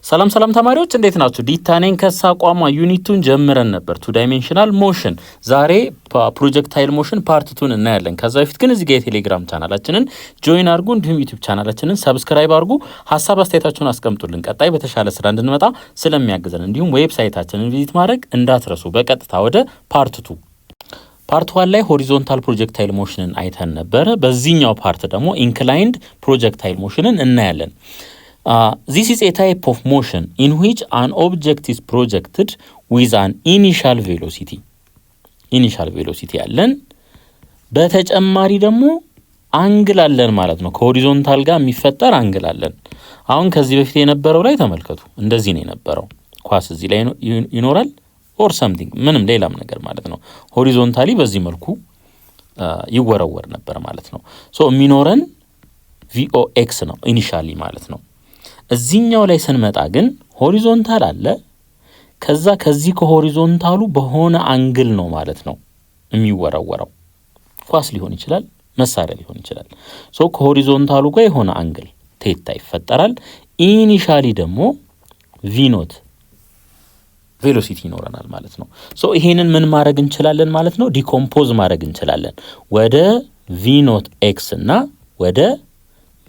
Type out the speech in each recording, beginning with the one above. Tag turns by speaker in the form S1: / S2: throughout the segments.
S1: ሰላም ተማሪዎች እንዴት ናችሁ? ዲታኔን ከሳቋማ ዩኒቱን ጀምረን ነበር 2 ዳይሜንሽናል ሞሽን። ዛሬ ፕሮጀክታይል ሞሽን ፓርት 2 እናያለን። ከዛ በፊት ግን እዚህ ጋር የቴሌግራም ቻናላችንን ጆይን አድርጉ፣ እንዲሁም ዩቲዩብ ቻናላችንን ሰብስክራይብ አድርጉ። ሐሳብ አስተያየታችሁን አስቀምጡልን። ቀጣይ በተሻለ ስራ እንድንመጣ ስለሚያግዘን እንዲሁም ዌብሳይታችንን ቪዚት ማድረግ እንዳትረሱ። በቀጥታ ወደ ፓርት 2 ፓርት 1 ላይ ሆሪዞንታል ፕሮጀክታይል ሞሽንን አይተን ነበር። በዚህኛው ፓርት ደግሞ ኢንክላይንድ ፕሮጀክታይል ሞሽንን እናያለን። This is a type of motion in which an object is projected with an initial velocity. Initial velocity አለን። በተጨማሪ ደግሞ አንግል አለን ማለት ነው። ከሆሪዞንታል ጋር የሚፈጠር አንግል አለን። አሁን ከዚህ በፊት የነበረው ላይ ተመልከቱ። እንደዚህ ነው የነበረው። ኳስ እዚህ ላይ ይኖራል or something ምንም ሌላም ነገር ማለት ነው። ሆሪዞንታሊ በዚህ መልኩ ይወረወር ነበር ማለት ነው። ሶ የሚኖረን VOX ነው ኢኒሻሊ ማለት ነው። እዚህኛው ላይ ስንመጣ ግን ሆሪዞንታል አለ። ከዚህ ከሆሪዞንታሉ በሆነ አንግል ነው ማለት ነው የሚወረወረው። ኳስ ሊሆን ይችላል፣ መሳሪያ ሊሆን ይችላል። ሶ ከሆሪዞንታሉ ጋር የሆነ አንግል ቴታ ይፈጠራል። ኢኒሻሊ ደግሞ ቪኖት ቬሎሲቲ ይኖረናል ማለት ነው። ሶ ይሄንን ምን ማድረግ እንችላለን ማለት ነው? ዲኮምፖዝ ማድረግ እንችላለን ወደ ቪኖት ኤክስ እና ወደ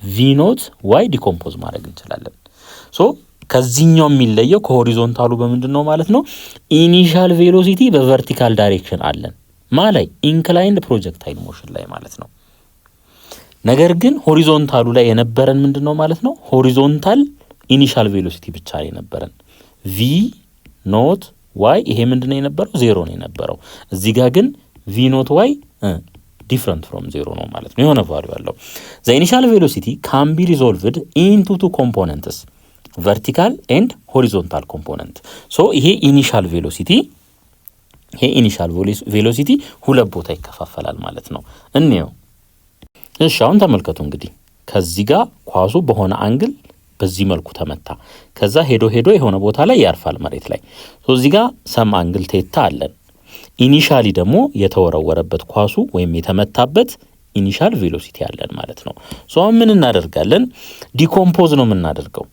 S1: ቪኖት ዋይ ዲኮምፖዝ ማድረግ እንችላለን። ሶ ከዚህኛው የሚለየው ከሆሪዞንታሉ በምንድን ነው ማለት ነው? ኢኒሻል ቬሎሲቲ በቨርቲካል ዳይሬክሽን አለን ማለት ኢንክላይንድ ፕሮጀክታይል ሞሽን ላይ ማለት ነው። ነገር ግን ሆሪዞንታሉ ላይ የነበረን ምንድን ነው ማለት ነው? ሆሪዞንታል ኢኒሻል ቬሎሲቲ ብቻ ነው የነበረን። ቪ ኖት ዋይ ይሄ ምንድን ነው የነበረው? ዜሮ ነው የነበረው። እዚህ ጋር ግን ቪ ኖት ዋይ different from 0 ነው ማለት ነው። የሆነ ቫልዩ አለው። the initial velocity can be resolved into two components, vertical and horizontal component. so ይሄ ኢኒሻል ቬሎሲቲ ሁለት ቦታ ይከፋፈላል ማለት ነው። እንየው። እሺ አሁን ተመልከቱ እንግዲህ ከዚህ ጋር ኳሱ በሆነ አንግል በዚህ መልኩ ተመታ። ከዛ ሄዶ የሆነ ቦታ ላይ ያርፋል መሬት ላይ። so እዚህ ጋር ሰም አንግል ቴታ አለን። ኢኒሻሊ ደግሞ የተወረወረበት ኳሱ ወይም የተመታበት ኢኒሻል ቬሎሲቲ አለን ማለት ነው። ሶ ምን እናደርጋለን? ዲኮምፖዝ ነው የምናደርገው።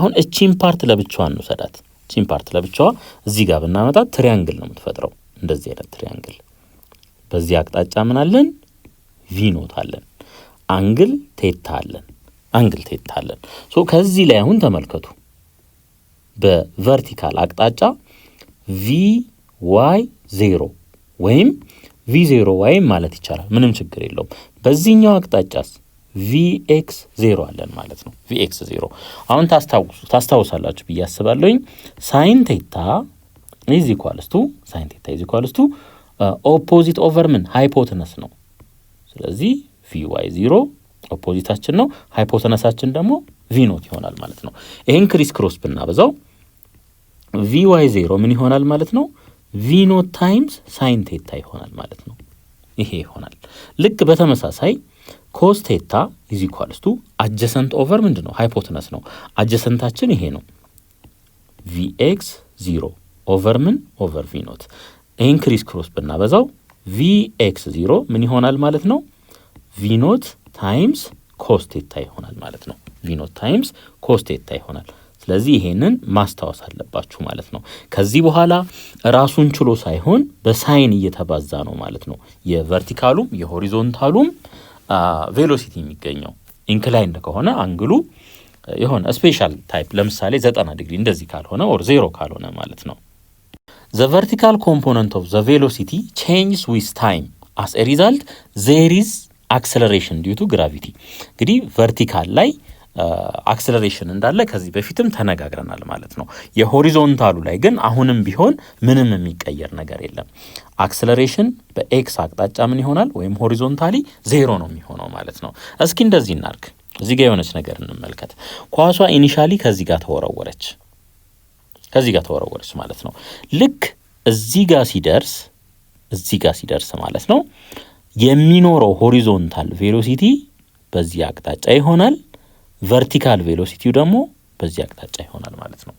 S1: አሁን እቺን ፓርት ለብቻዋ እንውሰዳት። እቺን ፓርት ለብቻዋ እዚህ ጋር ብናመጣት ትሪያንግል ነው የምትፈጥረው። እንደዚህ አይነት ትሪያንግል። በዚህ አቅጣጫ ምን አለን? ቪ ኖት አለን። አንግል ቴታ አለን። ሶ ከዚህ ላይ አሁን ተመልከቱ። በቨርቲካል አቅጣጫ ቪ ዋይ 0 ወይም v0 ዋይ ማለት ይቻላል። ምንም ችግር የለውም። በዚህኛው አቅጣጫስ vx 0 አለን ማለት ነው። vx 0 አሁን ታስታውሳላችሁ ብዬ አስባለሁኝ። sin theta is equals to opposite over ምን ሃይፖተነስ ነው። ስለዚህ vy 0 ኦፖዚታችን ነው፣ ሃይፖተነሳችን ደግሞ v ኖት ይሆናል ማለት ነው። ይሄን ክሪስ ክሮስ ብናበዛው vy 0 ምን ይሆናል ማለት ነው? ቪ ኖት ታይምስ ሳይን ቴታ ይሆናል ማለት ነው። ይሄ ይሆናል። ልክ በተመሳሳይ ኮስ ቴታ ኢዝ ኢኳልስ ቱ አጀሰንት ኦቨር ምንድን ነው? ሃይፖተነስ ነው። አጀሰንታችን ይሄ ነው። ቪኤክስ 0 ኦቨር ምን? ኦቨር ቪ ኖት። ይሄን ክሪስ ክሮስ ብናበዛው ቪኤክስ 0 ምን ይሆናል ማለት ነው? ቪ ኖት ታይምስ ኮስ ቴታ ይሆናል ማለት ነው። ቪ ኖት ታይምስ ኮስ ቴታ ይሆናል። ስለዚህ ይሄንን ማስታወስ አለባችሁ ማለት ነው። ከዚህ በኋላ ራሱን ችሎ ሳይሆን በሳይን እየተባዛ ነው ማለት ነው የቨርቲካሉም የሆሪዞንታሉም ቬሎሲቲ የሚገኘው። ኢንክላይንድ ከሆነ አንግሉ የሆነ ስፔሻል ታይፕ ለምሳሌ 90 ዲግሪ እንደዚህ ካልሆነ or 0 ካልሆነ ማለት ነው። the vertical component of the velocity changes with time. as a result there is acceleration due to gravity. እንግዲህ ቨርቲካል ላይ አክሰለሬሽን እንዳለ ከዚህ በፊትም ተነጋግረናል ማለት ነው። የሆሪዞንታሉ ላይ ግን አሁንም ቢሆን ምንም የሚቀየር ነገር የለም። አክሰለሬሽን በኤክስ አቅጣጫ ምን ይሆናል? ወይም ሆሪዞንታሊ 0 ነው የሚሆነው ማለት ነው። እስኪ እንደዚህ እናርግ። እዚህ ጋር የሆነች ነገር እንመልከት። ኳሷ ኢኒሻሊ ከዚህ ጋር ተወረወረች ማለት ነው። ልክ እዚህ ጋር ሲደርስ ማለት ነው የሚኖረው ሆሪዞንታል ቬሎሲቲ በዚህ አቅጣጫ ይሆናል። ቨርቲካል ቬሎሲቲው ደግሞ በዚህ አቅጣጫ ይሆናል ማለት ነው።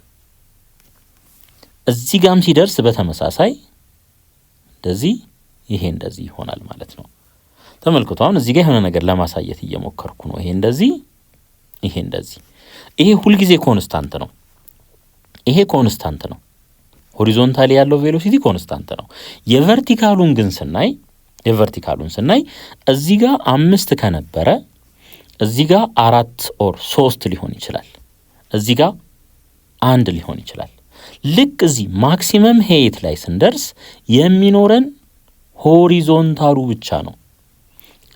S1: እዚህ ጋርም ሲደርስ በተመሳሳይ እንደዚህ ይሆናል ማለት ነው። ተመልከቱ። አሁን እዚህ ጋር የሆነ ነገር ለማሳየት እየሞከርኩ ነው። ይሄ እንደዚህ ይሄ ሁልጊዜ ኮንስታንት ነው። ይሄ ኮንስታንት ነው። ሆሪዞንታሊ ያለው ቬሎሲቲ ኮንስታንት ነው። የቨርቲካሉን ስናይ እዚህ ጋር 5 ከነበረ እዚህ ጋር 4 ኦር 3 ሊሆን ይችላል። እዚህ ጋር 1 ሊሆን ይችላል። ልክ እዚህ ማክሲመም ሄይት ላይ ስንደርስ የሚኖረን ሆሪዞንታሉ ብቻ ነው።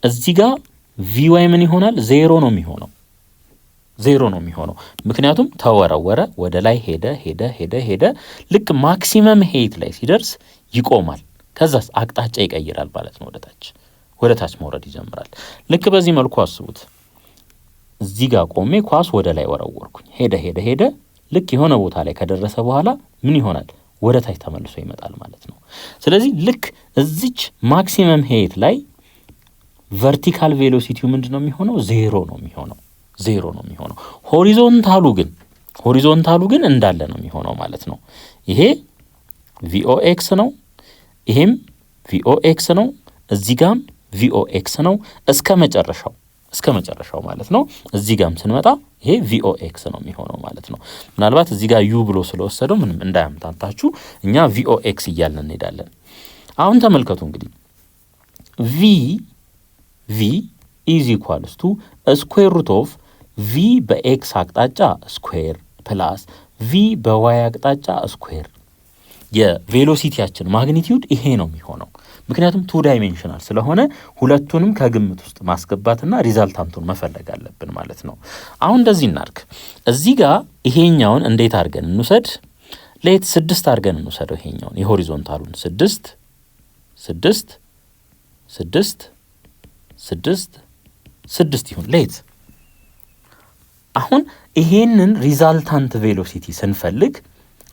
S1: እዚህ ጋር ቪዋይ ምን ይሆናል? ዜሮ ነው የሚሆነው። ምክንያቱም ተወረወረ፣ ወደ ላይ ሄደ። ልክ ማክሲመም ሄይት ላይ ሲደርስ ይቆማል። ከዛስ አቅጣጫ ይቀይራል ማለት ነው። ወደ ታች መውረድ ይጀምራል። ልክ በዚህ መልኩ አስቡት። እዚህ ጋር ቆሜ ኳስ ወደ ላይ ወረወርኩኝ። ሄደ። ልክ የሆነ ቦታ ላይ ከደረሰ በኋላ ምን ይሆናል? ወደ ታች ተመልሶ ይመጣል ማለት ነው። ስለዚህ ልክ እዚች ማክሲመም ሄይት ላይ ቨርቲካል ቬሎሲቲው ምንድነው የሚሆነው? ዜሮ ነው የሚሆነው። ሆሪዞንታሉ ግን እንዳለ ነው የሚሆነው ማለት ነው። ይሄ ቪኦኤክስ ነው፣ ይሄም ቪኦኤክስ ነው፣ እዚህ ጋም ቪኦኤክስ ነው እስከ መጨረሻው ማለት ነው። እዚህ ጋም ስንመጣ ይሄ ቪኦኤክስ ነው የሚሆነው ማለት ነው። ምናልባት እዚህ ጋር ዩ ብሎ ስለወሰደው ምንም እንዳያምታታችሁ እኛ ቪኦኤክስ እያልን እንሄዳለን። አሁን ተመልከቱ እንግዲህ ቪ ኢዝ ኢኳልስ ቱ ስኩዌር ሩት ኦፍ ቪ በኤክስ አቅጣጫ ስኩዌር ፕላስ ቪ በዋይ አቅጣጫ ስኩዌር። የቬሎሲቲያችን ማግኒቲዩድ ይሄ ነው የሚሆነው። ምክንያቱም 2 ዳይሜንሽናል ስለሆነ ሁለቱንም ከግምት ውስጥ ማስገባትና ሪዛልታንቱን መፈለግ አለብን ማለት ነው። አሁን እንደዚህ እናርግ። እዚህ ጋር ይሄኛውን እንዴት አድርገን እንውሰድ? ሌት 6 አድርገን እንውሰደው። ይሄኛውን የሆሪዞንታሉን 6 ይሁን ሌት። አሁን ይሄንን ሪዛልታንት ቬሎሲቲ ስንፈልግ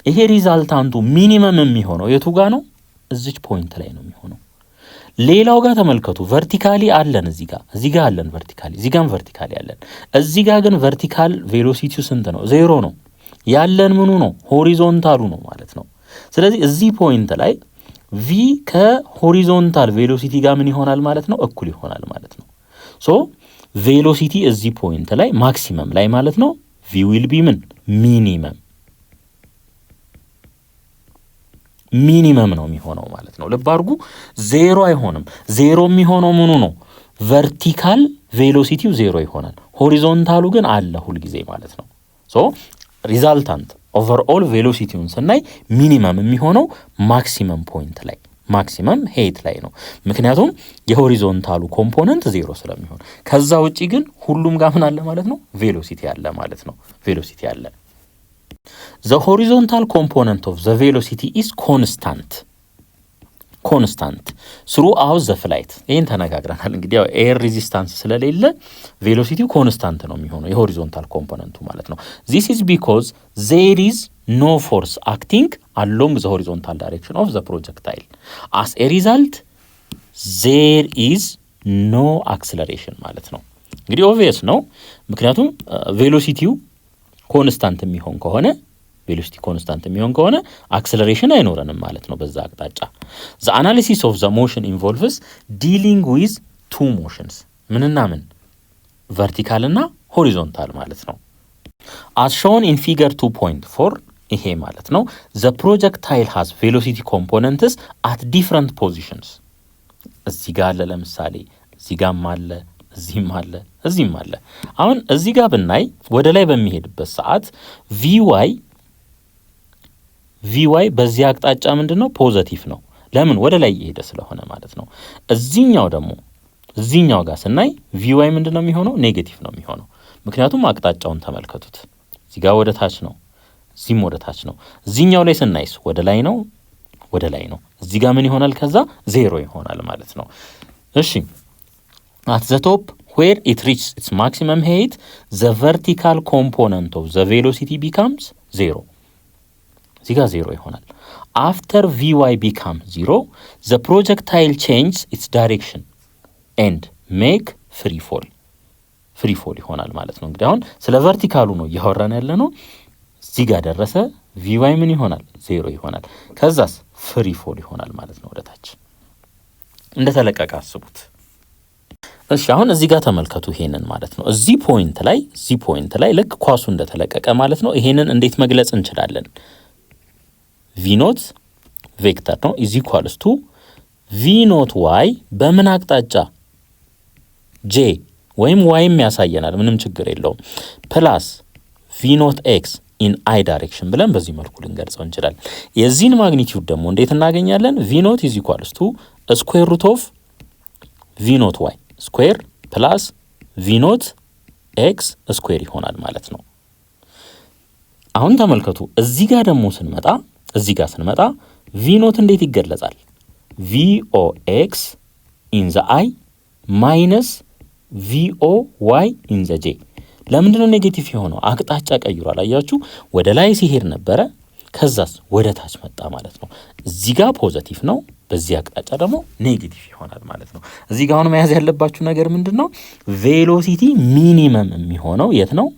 S1: ይሄ ሪዛልታንቱ ሚኒመም የሚሆነው የቱ ጋር ነው? እዚች ፖይንት ላይ ነው የሚሆነው። ሌላው ጋር ተመልከቱ። ቨርቲካሊ አለን እዚህ ጋር አለን ቨርቲካሊ፣ እዚህ ጋርም ቨርቲካሊ አለን። እዚህ ጋር ግን ቨርቲካል ቬሎሲቲው ስንት ነው? 0 ነው ያለን። ምኑ ነው? ሆሪዞንታሉ ነው ማለት ነው። ስለዚህ እዚህ ፖይንት ላይ ቪ ከሆሪዞንታል ቬሎሲቲ ጋር ምን ይሆናል ማለት ነው? እኩል ይሆናል ማለት ነው። ሶ ቬሎሲቲ እዚህ ፖይንት ላይ ማክሲመም ላይ ማለት ነው ቪ ዊል ቢ ምን ሚኒመም ነው የሚሆነው ማለት ነው። ልብ አድርጉ፣ 0 አይሆንም። 0 የሚሆነው ምኑ ነው? ቨርቲካል ቬሎሲቲው 0 ይሆናል። ሆሪዞንታሉ ግን አለ ሁልጊዜ ማለት ነው። ሶ ሪዛልታንት ኦቨርኦል ቬሎሲቲውን ስናይ ሚኒመም የሚሆነው ማክሲመም ፖይንት ላይ ማክሲመም ሄይት ላይ ነው። ምክንያቱም የሆሪዞንታሉ ኮምፖነንት 0 ስለሚሆን። ከዛ ውጪ ግን ሁሉም ጋር ምን አለ ማለት ነው? ቬሎሲቲ አለ ማለት ነው። ቬሎሲቲ አለ። The horizontal component of the velocity is constant throughout the flight። ይህን ተነጋግረናል። እንግዲህ ያው ኤር ሬዚስታንስ ስለሌለ ቬሎሲቲው ኮንስታንት ነው የሚሆነው የሆሪዞንታል ኮምፖነንቱ ማለት ነው። This is because there is no force acting along the horizontal direction of the projectile. As a result there is no acceleration ማለት ነው። እንግዲህ ኦብቪየስ ነው። ምክንያቱም ቬሎሲቲው ኮንስታንት የሚሆን ከሆነ አክሰለሬሽን አይኖረንም ማለት ነው በዛ አቅጣጫ። the analysis of the motion involves dealing with 2 motions ምንና ምን? ቨርቲካል እና ሆሪዞንታል ማለት ነው። as shown in figure 2.4 ይሄ ማለት ነው the projectile has velocity components at different positions። እዚህ ጋር አለ፣ ለምሳሌ እዚህ ጋርም አለ፣ እዚህም አለ። አሁን እዚህ ጋር ብናይ ወደ ላይ በሚሄድበት ሰዓት ቪዋይ በዚህ አቅጣጫ ምንድነው? ፖዚቲቭ ነው። ለምን? ወደ ላይ እየሄደ ስለሆነ ማለት ነው። እዚህኛው ጋር ስናይ ቪዋይ ምንድነው የሚሆነው? ኔጌቲቭ ነው የሚሆነው። ምክንያቱም አቅጣጫውን ተመልከቱት። እዚህ ጋር ወደ ታች ነው፣ እዚህም ወደ ታች ነው። እዚህኛው ላይ ስናይስ ወደ ላይ ነው። እዚህ ጋር ምን ይሆናል? ከዛ 0 ይሆናል ማለት ነው። እሺ at the top where it reaches its maximum height the vertical component of the velocity becomes 0። እዚህ ጋር 0 ይሆናል። after vy become 0 the projectile changes its direction and make free fall ይሆናል ማለት ነው። እንግዲህ አሁን ስለ ቨርቲካሉ ነው እያወራን ያለ ነው። እዚህ ጋር ደረሰ፣ vy ምን ይሆናል? 0 ይሆናል። ከዛስ ፍሪ ፎል ይሆናል ማለት ነው። ወደታች እንደተለቀቀ አስቡት። እሺ አሁን እዚህ ጋር ተመልከቱ ይሄንን ማለት ነው። እዚህ ፖይንት ላይ ልክ ኳሱ እንደተለቀቀ ማለት ነው ይሄንን እንዴት መግለጽ እንችላለን? v ኖት ቬክተር ነው is equals to v ኖት y በምን አቅጣጫ j ወይም yም ያሳየናል ምንም ችግር የለውም ፕላስ v ኖት x in i direction ብለን በዚህ መልኩ ልንገልጸው እንችላለን። የዚህን ማግኒቲዩድ ደግሞ እንዴት እናገኛለን? v ኖት is equals to square root of v ኖት y ስኩዌር ፕላስ v ኖት x ስኩዌር ይሆናል ማለት ነው። አሁን ተመልከቱ እዚህ ጋር ደግሞ ስንመጣ v ኖት እንዴት ይገለጻል? vox in the i minus voy in the j። ለምንድነው ኔጌቲቭ የሆነው? አቅጣጫ ቀይሯል። አያችሁ ወደ ላይ ሲሄድ ነበረ ከዛስ ወደ ታች መጣ ማለት ነው። እዚህ ጋር ፖዚቲቭ ነው በዚህ አቅጣጫ ደግሞ ኔጌቲቭ ይሆናል ማለት ነው። እዚህ ጋር አሁን መያዝ ያለባችሁ ነገር ምንድነው? ቬሎሲቲ ሚኒመም የሚሆነው የት ነው?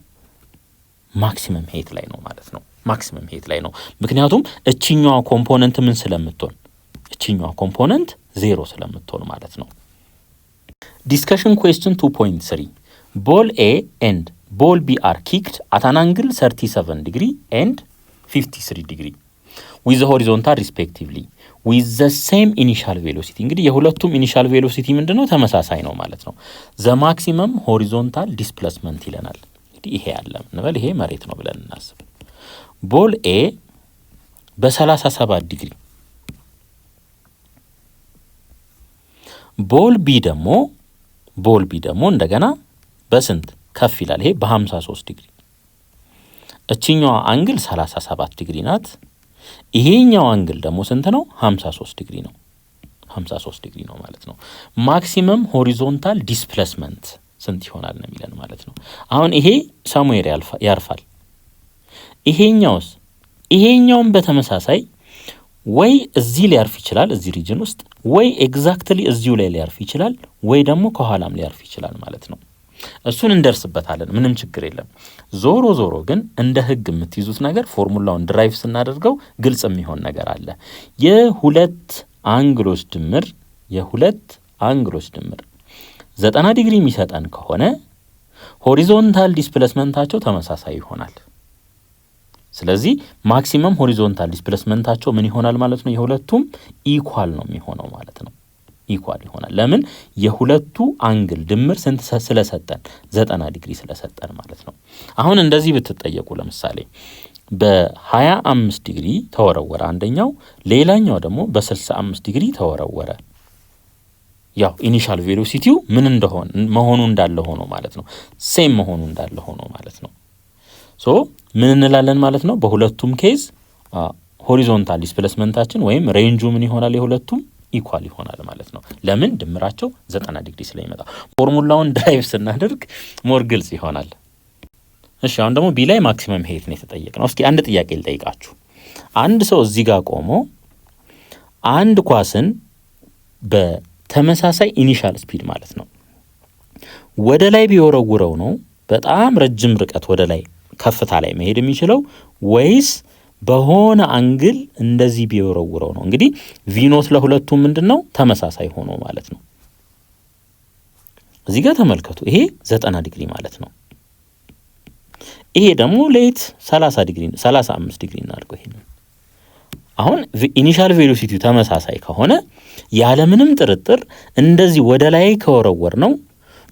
S1: ማክሲመም ሄት ላይ ነው ማለት ነው። ማክሲመም ሄት ላይ ነው። ምክንያቱም እቺኛዋ ኮምፖነንት ምን ስለምትሆን እቺኛዋ ኮምፖነንት 0 ስለምትሆን ማለት ነው። ዲስከሽን ኩዌስችን 2.3 ball A and ball B are kicked at an angle 37 degree and 53 degree with the horizontal respectively with the same initial velocity። እንግዲህ የሁለቱም ኢኒሻል ቬሎሲቲ ምንድነው? ተመሳሳይ ነው ማለት ነው። the maximum horizontal displacement ይለናል። እንግዲህ ይሄ ያለ እንበል ይሄ መሬት ነው ብለን እናስብ። ቦል A በ37 ዲግሪ ቦል ቢ ደግሞ እንደገና በስንት ከፍ ይላል? ይሄ በ53 ዲግሪ። እቺኛዋ አንግል 37 ዲግሪ ናት። ይሄኛው አንግል ደግሞ ስንት ነው? 53 ዲግሪ ነው። 53 ዲግሪ ነው ማለት ነው። ማክሲመም ሆሪዞንታል ዲስፕሌስመንት ስንት ይሆናል ነው የሚለን ማለት ነው። አሁን ይሄ ሳሙዌር ያርፋል። ይሄኛውም በተመሳሳይ ወይ እዚህ ሊያርፍ ይችላል እዚህ ሪጅን ውስጥ ወይ ኤግዛክትሊ እዚሁ ላይ ሊያርፍ ይችላል ወይ ደግሞ ከኋላም ሊያርፍ ይችላል ማለት ነው። እሱን እንደርስበታለን ምንም ችግር የለም። ዞሮ ግን እንደ ህግ የምትይዙት ነገር ፎርሙላውን ድራይቭ ስናደርገው ግልጽ የሚሆን ነገር አለ። የሁለት አንግሎች ድምር 90 ዲግሪ የሚሰጠን ከሆነ ሆሪዞንታል ዲስፕሌስመንታቸው ተመሳሳይ ይሆናል። ስለዚህ ማክሲመም ሆሪዞንታል ዲስፕሌስመንታቸው ምን ይሆናል ማለት ነው? የሁለቱም ኢኳል ነው የሚሆነው ማለት ነው። ኢኳል ይሆናል። ለምን? የሁለቱ አንግል ድምር ስንት ስለሰጠን 90 ዲግሪ ስለሰጠን ማለት ነው። አሁን እንደዚህ ብትጠየቁ ለምሳሌ በ25 ዲግሪ ተወረወረ አንደኛው፣ ሌላኛው ደግሞ በ65 ዲግሪ ተወረወረ። ያው ኢኒሻል ቬሎሲቲው ምን እንደሆነ መሆኑ እንዳለ ሆኖ ማለት ነው። ሴም መሆኑ እንዳለ ሆኖ ማለት ነው። ሶ ምን እንላለን ማለት ነው? በሁለቱም ኬዝ ሆሪዞንታል ዲስፕሌስመንታችን ወይም ሬንጁ ምን ይሆናል? የሁለቱም ኢኳል ይሆናል ማለት ነው። ለምን? ድምራቸው 90 ዲግሪ ስለሚመጣ። ፎርሙላውን ድራይቭ ስናደርግ ሞር ግልጽ ይሆናል። እሺ አሁን ደግሞ ቢ ላይ ማክሲመም ሄት ነው የተጠየቅነው። እስኪ አንድ ጥያቄ ልጠይቃችሁ። አንድ ሰው እዚህ ጋር ቆሞ አንድ ኳስን በተመሳሳይ ኢኒሻል ስፒድ ማለት ነው ወደ ላይ ቢወረውረው ነው በጣም ረጅም ርቀት ወደ ላይ ከፍታ ላይ መሄድ የሚችለው ወይስ በሆነ አንግል እንደዚህ ቢወረውረው ነው? እንግዲህ ቪኖት ለሁለቱም ምንድነው ተመሳሳይ ሆኖ ማለት ነው። እዚህ ጋር ተመልከቱ። ይሄ 90 ዲግሪ ማለት ነው። ይሄ ደግሞ ሌት 30 ዲግሪ 35 ዲግሪ እናድርገው። ይሄን አሁን ኢኒሻል ቬሎሲቲው ተመሳሳይ ከሆነ ያለምንም ጥርጥር እንደዚህ ወደ ላይ ከወረወር ነው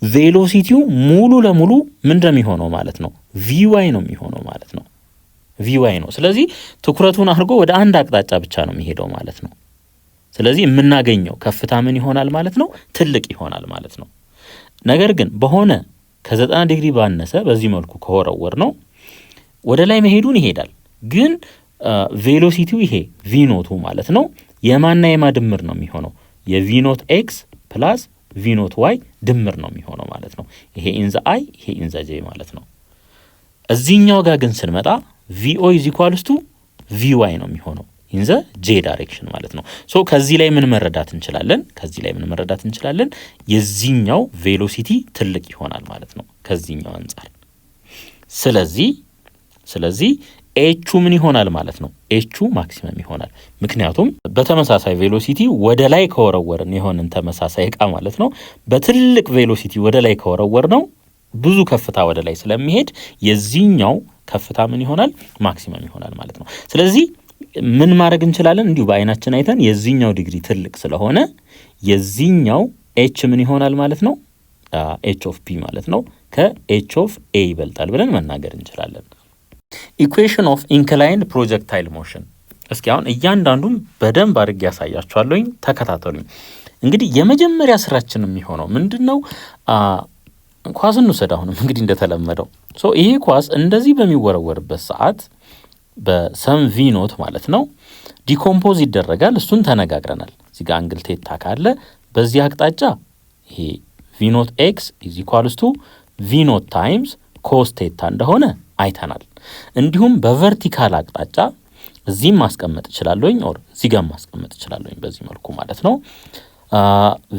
S1: ቬሎሲቲው ሙሉ ለሙሉ ምንድነው የሚሆነው ማለት ነው? ቪዋይ ነው የሚሆነው ማለት ነው። ቪዋይ ነው። ስለዚህ ትኩረቱን አድርጎ ወደ አንድ አቅጣጫ ብቻ ነው የሚሄደው ማለት ነው። ስለዚህ የምናገኘው ከፍታ ምን ይሆናል ማለት ነው? ትልቅ ይሆናል ማለት ነው። ነገር ግን በሆነ ከ90 ዲግሪ ባነሰ በዚህ መልኩ ከወረወር ነው ወደ ላይ መሄዱን ይሄዳል። ግን ቬሎሲቲው ይሄ ቪኖቱ ማለት ነው የማና የማ ድምር ነው የሚሆነው? የቪኖት ኤክስ ፕላስ ቪኖት ዋይ ድምር ነው የሚሆነው ማለት ነው። ይሄ ኢንዘ አይ ይሄ ኢንዘ ጄ ማለት ነው። እዚህኛው ጋር ግን ስንመጣ ቪኦ ኢዝ ኢኳልስ ቱ ቪዋይ ነው የሚሆነው ኢንዘ ጄ ዳይሬክሽን ማለት ነው። ሶ ከዚህ ላይ ምን መረዳት እንችላለን? የዚህኛው ቬሎሲቲ ትልቅ ይሆናል ማለት ነው ከዚህኛው አንፃር። ስለዚህ ኤቹ ምን ይሆናል ማለት ነው? ኤቹ ማክሲመም ይሆናል። ምክንያቱም በተመሳሳይ ቬሎሲቲ ወደ ላይ ከወረወርን የሆነን ተመሳሳይ እቃ ማለት ነው በትልቅ ቬሎሲቲ ወደ ላይ ከወረወር ነው ብዙ ከፍታ ወደ ላይ ስለሚሄድ የዚህኛው ከፍታ ምን ይሆናል? ማክሲመም ይሆናል ማለት ነው። ስለዚህ ምን ማድረግ እንችላለን? እንዲሁ በአይናችን አይተን የዚህኛው ዲግሪ ትልቅ ስለሆነ የዚህኛው ኤች ምን ይሆናል ማለት ነው? ኤች ኦፍ ፒ ማለት ነው ከኤች ኦፍ ኤ ይበልጣል ብለን መናገር እንችላለን። ኢኩዌሽን ኦፍ ኢንክላይንድ ፕሮጀክታይል ሞሽን። እስኪ አሁን እያንዳንዱን በደንብ አድርጌ ያሳያችኋለሁኝ፣ ተከታተሉኝ። እንግዲህ የመጀመሪያ ስራችን የሚሆነው ምንድነው? ኳስ እንውሰድ። አሁንም እንግዲህ እንደተለመደው ይሄ ኳስ እንደዚህ በሚወረወርበት ሰዓት በሰም ቪ ኖት ማለት ነው ዲኮምፖዝ ይደረጋል። እሱን ተነጋግረናል። እዚህ ጋር አንግል ቴታ ካለ በዚህ አቅጣጫ ይሄ ቪ ኖት ኤክስ ኢዝ ኢኳልስ ቱ ቪ ኖት ታይምስ ኮስ ቴታ እንደሆነ አይተናል። እንዲሁም በቨርቲካል አቅጣጫ እዚህም ማስቀመጥ እችላለሁኝ ኦር እዚህ ጋር ማስቀመጥ እችላለሁኝ በዚህ መልኩ ማለት ነው።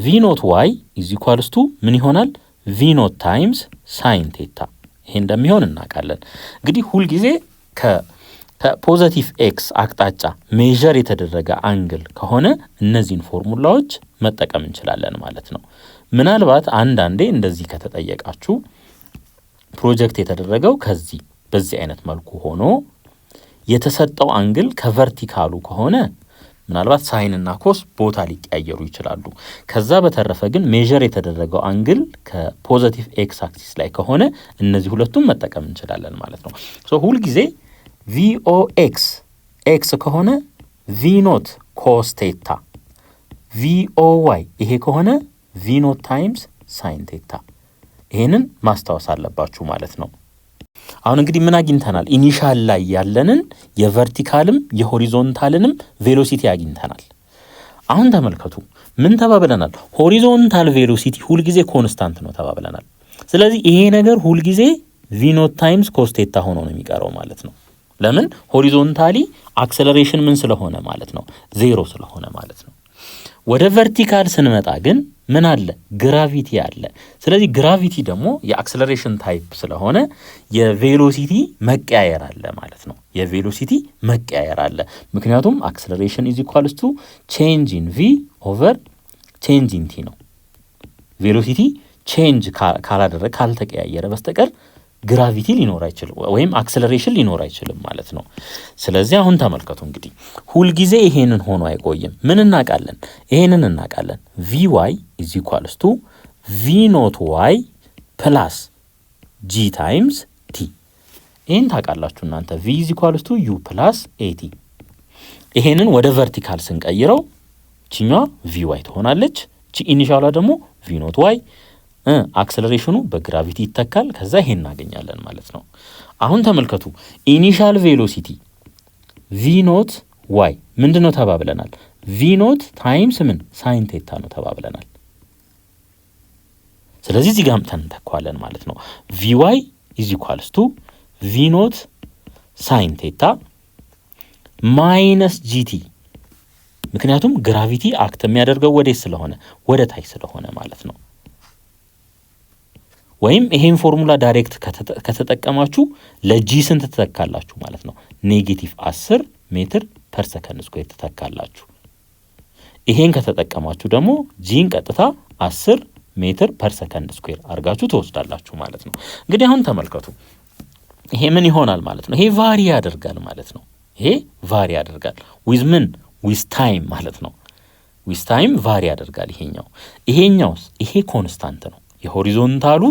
S1: ቪ ኖት ዋይ ኢዝ ኢኳልስ ቱ ምን ይሆናል? ቪ ኖት ታይምስ ሳይን ቴታ። ይሄ እንደሚሆን እናውቃለን። እንግዲህ ሁልጊዜ ከፖዘቲቭ ኤክስ አቅጣጫ ሜዠር የተደረገ አንግል ከሆነ እነዚህን ፎርሙላዎች መጠቀም እንችላለን ማለት ነው። ምናልባት አንዳንዴ እንደዚህ ከተጠየቃችሁ ፕሮጀክት የተደረገው ከዚህ በዚህ አይነት መልኩ ሆኖ የተሰጠው አንግል ከቨርቲካሉ ከሆነ ምናልባት ሳይንና ኮስ ቦታ ሊቀያየሩ ይችላሉ። ከዛ በተረፈ ግን ሜዠር የተደረገው አንግል ከፖዘቲቭ ኤክስ አክሲስ ላይ ከሆነ እነዚህ ሁለቱም መጠቀም እንችላለን ማለት ነው። ሁልጊዜ ቪኦኤክስ ኤክስ ከሆነ ቪኖት ኮስ ቴታ፣ ቪኦዋይ ይሄ ከሆነ ቪኖት ታይምስ ሳይን ቴታ። ይሄንን ማስታወስ አለባችሁ ማለት ነው። አሁን እንግዲህ ምን አግኝተናል? ኢኒሻል ላይ ያለንን የቨርቲካልም የሆሪዞንታልንም ቬሎሲቲ አግኝተናል። አሁን ተመልከቱ ምን ተባብለናል? ሆሪዞንታል ቬሎሲቲ ሁልጊዜ ኮንስታንት ነው ተባብለናል። ስለዚህ ይሄ ነገር ሁልጊዜ ቪኖት ታይምስ ኮስ ቴታ ሆኖ ነው የሚቀረው ማለት ነው። ለምን? ሆሪዞንታሊ አክሰለሬሽን ምን ስለሆነ ማለት ነው? ዜሮ ስለሆነ ማለት ነው። ወደ ቨርቲካል ስንመጣ ግን ምን አለ? ግራቪቲ አለ። ስለዚህ ግራቪቲ ደግሞ የአክሰለሬሽን ታይፕ ስለሆነ የቬሎሲቲ መቀያየር አለ ማለት ነው። የቬሎሲቲ መቀያየር አለ። ምክንያቱም አክሰለሬሽን ኢዝ ኢኳልስ ቱ ቼንጅ ኢን ቪ ኦቨር ቼንጅ ኢን ቲ ነው። ቬሎሲቲ ቼንጅ ካላደረገ ካልተቀያየረ በስተቀር ግራቪቲ ሊኖር አይችልም ወይም አክሰለሬሽን ሊኖር አይችልም ማለት ነው። ስለዚህ አሁን ተመልከቱ እንግዲህ ሁልጊዜ ይሄንን ሆኖ አይቆይም። ምን እናውቃለን? ይሄንን እናውቃለን። ቪ ዋይ ኢዝ ኢኳልስ ቱ ቪ ኖት ዋይ ፕላስ ጂ ታይምስ ቲ። ይሄን ታውቃላችሁ እናንተ። ቪ ኢዝ ኢኳልስ ቱ ዩ ፕላስ ኤቲ። ይሄንን ወደ ቨርቲካል ስንቀይረው ቺኛዋ ቪ ዋይ ትሆናለች። ቺ ኢኒሻሏ ደግሞ ቪ ኖት ዋይ አክሰለሬሽኑ በግራቪቲ ይተካል። ከዛ ይሄን እናገኛለን ማለት ነው። አሁን ተመልከቱ ኢኒሻል ቬሎሲቲ ቪ ኖት ዋይ ምንድነው ተባብለናል? ቪ ኖት ታይምስ ምን ሳይን ቴታ ነው ተባብለናል። ስለዚህ እዚህ ጋር ተንተኳለን ማለት ነው። ቪ ዋይ ኢዝ ኢኳልስ ቱ ቪ ኖት ሳይን ቴታ ማይነስ ጂቲ። ምክንያቱም ግራቪቲ አክት የሚያደርገው ወዴት ስለሆነ ወደ ታች ስለሆነ ማለት ነው። ወይም ይሄን ፎርሙላ ዳይሬክት ከተጠቀማችሁ ለጂ ስንት ትተካላችሁ ማለት ነው? ኔጌቲቭ 10 ሜትር ፐር ሰከንድ ስኩዌር ትተካላችሁ። ይሄን ከተጠቀማችሁ ደግሞ ጂን ቀጥታ 10 ሜትር ፐር ሰከንድ ስኩዌር አድርጋችሁ ትወስዳላችሁ ማለት ነው። እንግዲህ አሁን ተመልከቱ ይሄ ምን ይሆናል ማለት ነው? ይሄ ቫሪ ያደርጋል ማለት ነው። ይሄ ቫሪ ያደርጋል ዊዝ ምን ዊዝ ታይም ማለት ነው። ዊዝ ታይም ቫሪ ያደርጋል ይሄኛውስ ይሄ ኮንስታንት ነው። የሆሪዞንታሉ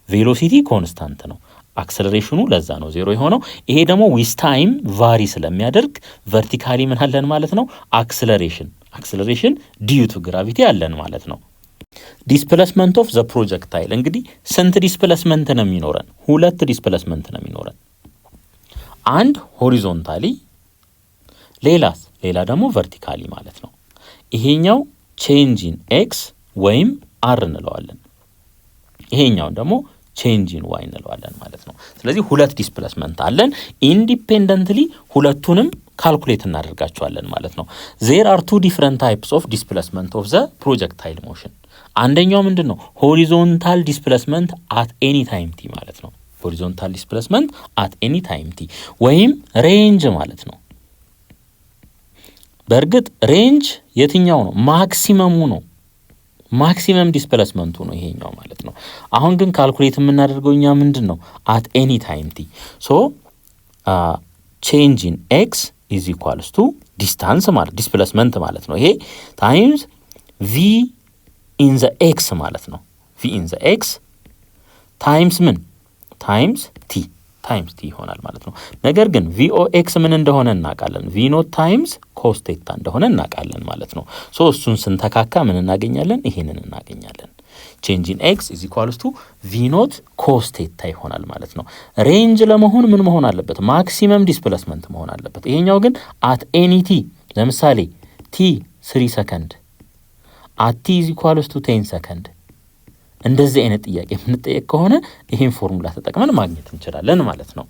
S1: ቬሎሲቲ ኮንስታንት ነው። አክሰለሬሽኑ ለዛ ነው ዜሮ የሆነው። ይሄ ደግሞ ዊዝ ታይም ቫሪ ስለሚያደርግ ቨርቲካሊ ምን አለን ማለት ነው? አክሰለሬሽን ዲዩ ቱ ግራቪቲ አለን ማለት ነው። ዲስፕሌስመንት ኦፍ ዘ ፕሮጀክታይል እንግዲህ ስንት ዲስፕሌስመንት ነው የሚኖረን? ሁለት ዲስፕሌስመንት ነው የሚኖረን። አንድ ሆሪዞንታሊ ሌላ ደግሞ ቨርቲካሊ ማለት ነው። ይሄኛው ቼንጅ ኢን ኤክስ ወይም አር እንለዋለን። ይሄኛውን ደግሞ ቼንጅ ኢን ዋይ እንለዋለን ማለት ነው። ስለዚህ ሁለት ዲስፕሌስመንት አለን። ኢንዲፔንደንትሊ ሁለቱንም ካልኩሌት እናደርጋቸዋለን ማለት ነው። ዜር አር ቱ ዲፍረንት ታይፕስ ኦፍ ዲስፕሌስመንት ኦፍ ዘ ፕሮጀክታይል ሞሽን። አንደኛው ምንድን ነው? ሆሪዞንታል ዲስፕሌስመንት አት ኤኒ ታይም ቲ ማለት ነው። ሆሪዞንታል ዲስፕሌስመንት አት ኤኒ ታይም ቲ ወይም ሬንጅ ማለት ነው። በእርግጥ ሬንጅ የትኛው ነው? ማክሲመሙ ነው። ማክሲመም ዲስፕሌስመንቱ ነው ይሄኛው ማለት ነው። አሁን ግን ካልኩሌት የምናደርገው እኛ ምንድን ነው? አት ኤኒ ታይም ቲ ሶ ቼንጅ ኢን ኤክስ ኢዝ ኢኳልስ ቱ ዲስታንስ ማለት ዲስፕሌስመንት ማለት ነው። ይሄ ታይምስ ቪ ኢን ዘ ኤክስ ማለት ነው። ቪ ኢን ዘ ኤክስ ታይምስ ምን? ታይምስ ቲ ይሆናል ማለት ነው። ነገር ግን ቪኦ ኤክስ ምን እንደሆነ እናውቃለን። ቪ ኖት ታይምስ ኮስ ቴታ እንደሆነ እናውቃለን ማለት ነው። ሶ እሱን ስንተካካ ምን እናገኛለን? ይሄንን እናገኛለን። ቼንጅ ኢን ኤክስ ኢዝ ኢኳልስ ቱ ቪ ኖት ኮስ ቴታ ይሆናል ማለት ነው። ሬንጅ ለመሆን ምን መሆን አለበት? ማክሲመም ዲስፕሌስመንት መሆን አለበት። ይሄኛው ግን አት ኤኒ ቲ ለምሳሌ ቲ 3 ሰከንድ አት ቲ ኢዝ ኢኳልስ ቱ 10 ሰከንድ እንደዚህ አይነት ጥያቄ የምንጠየቅ ከሆነ ይሄን ፎርሙላ ተጠቅመን ማግኘት እንችላለን ማለት ነው።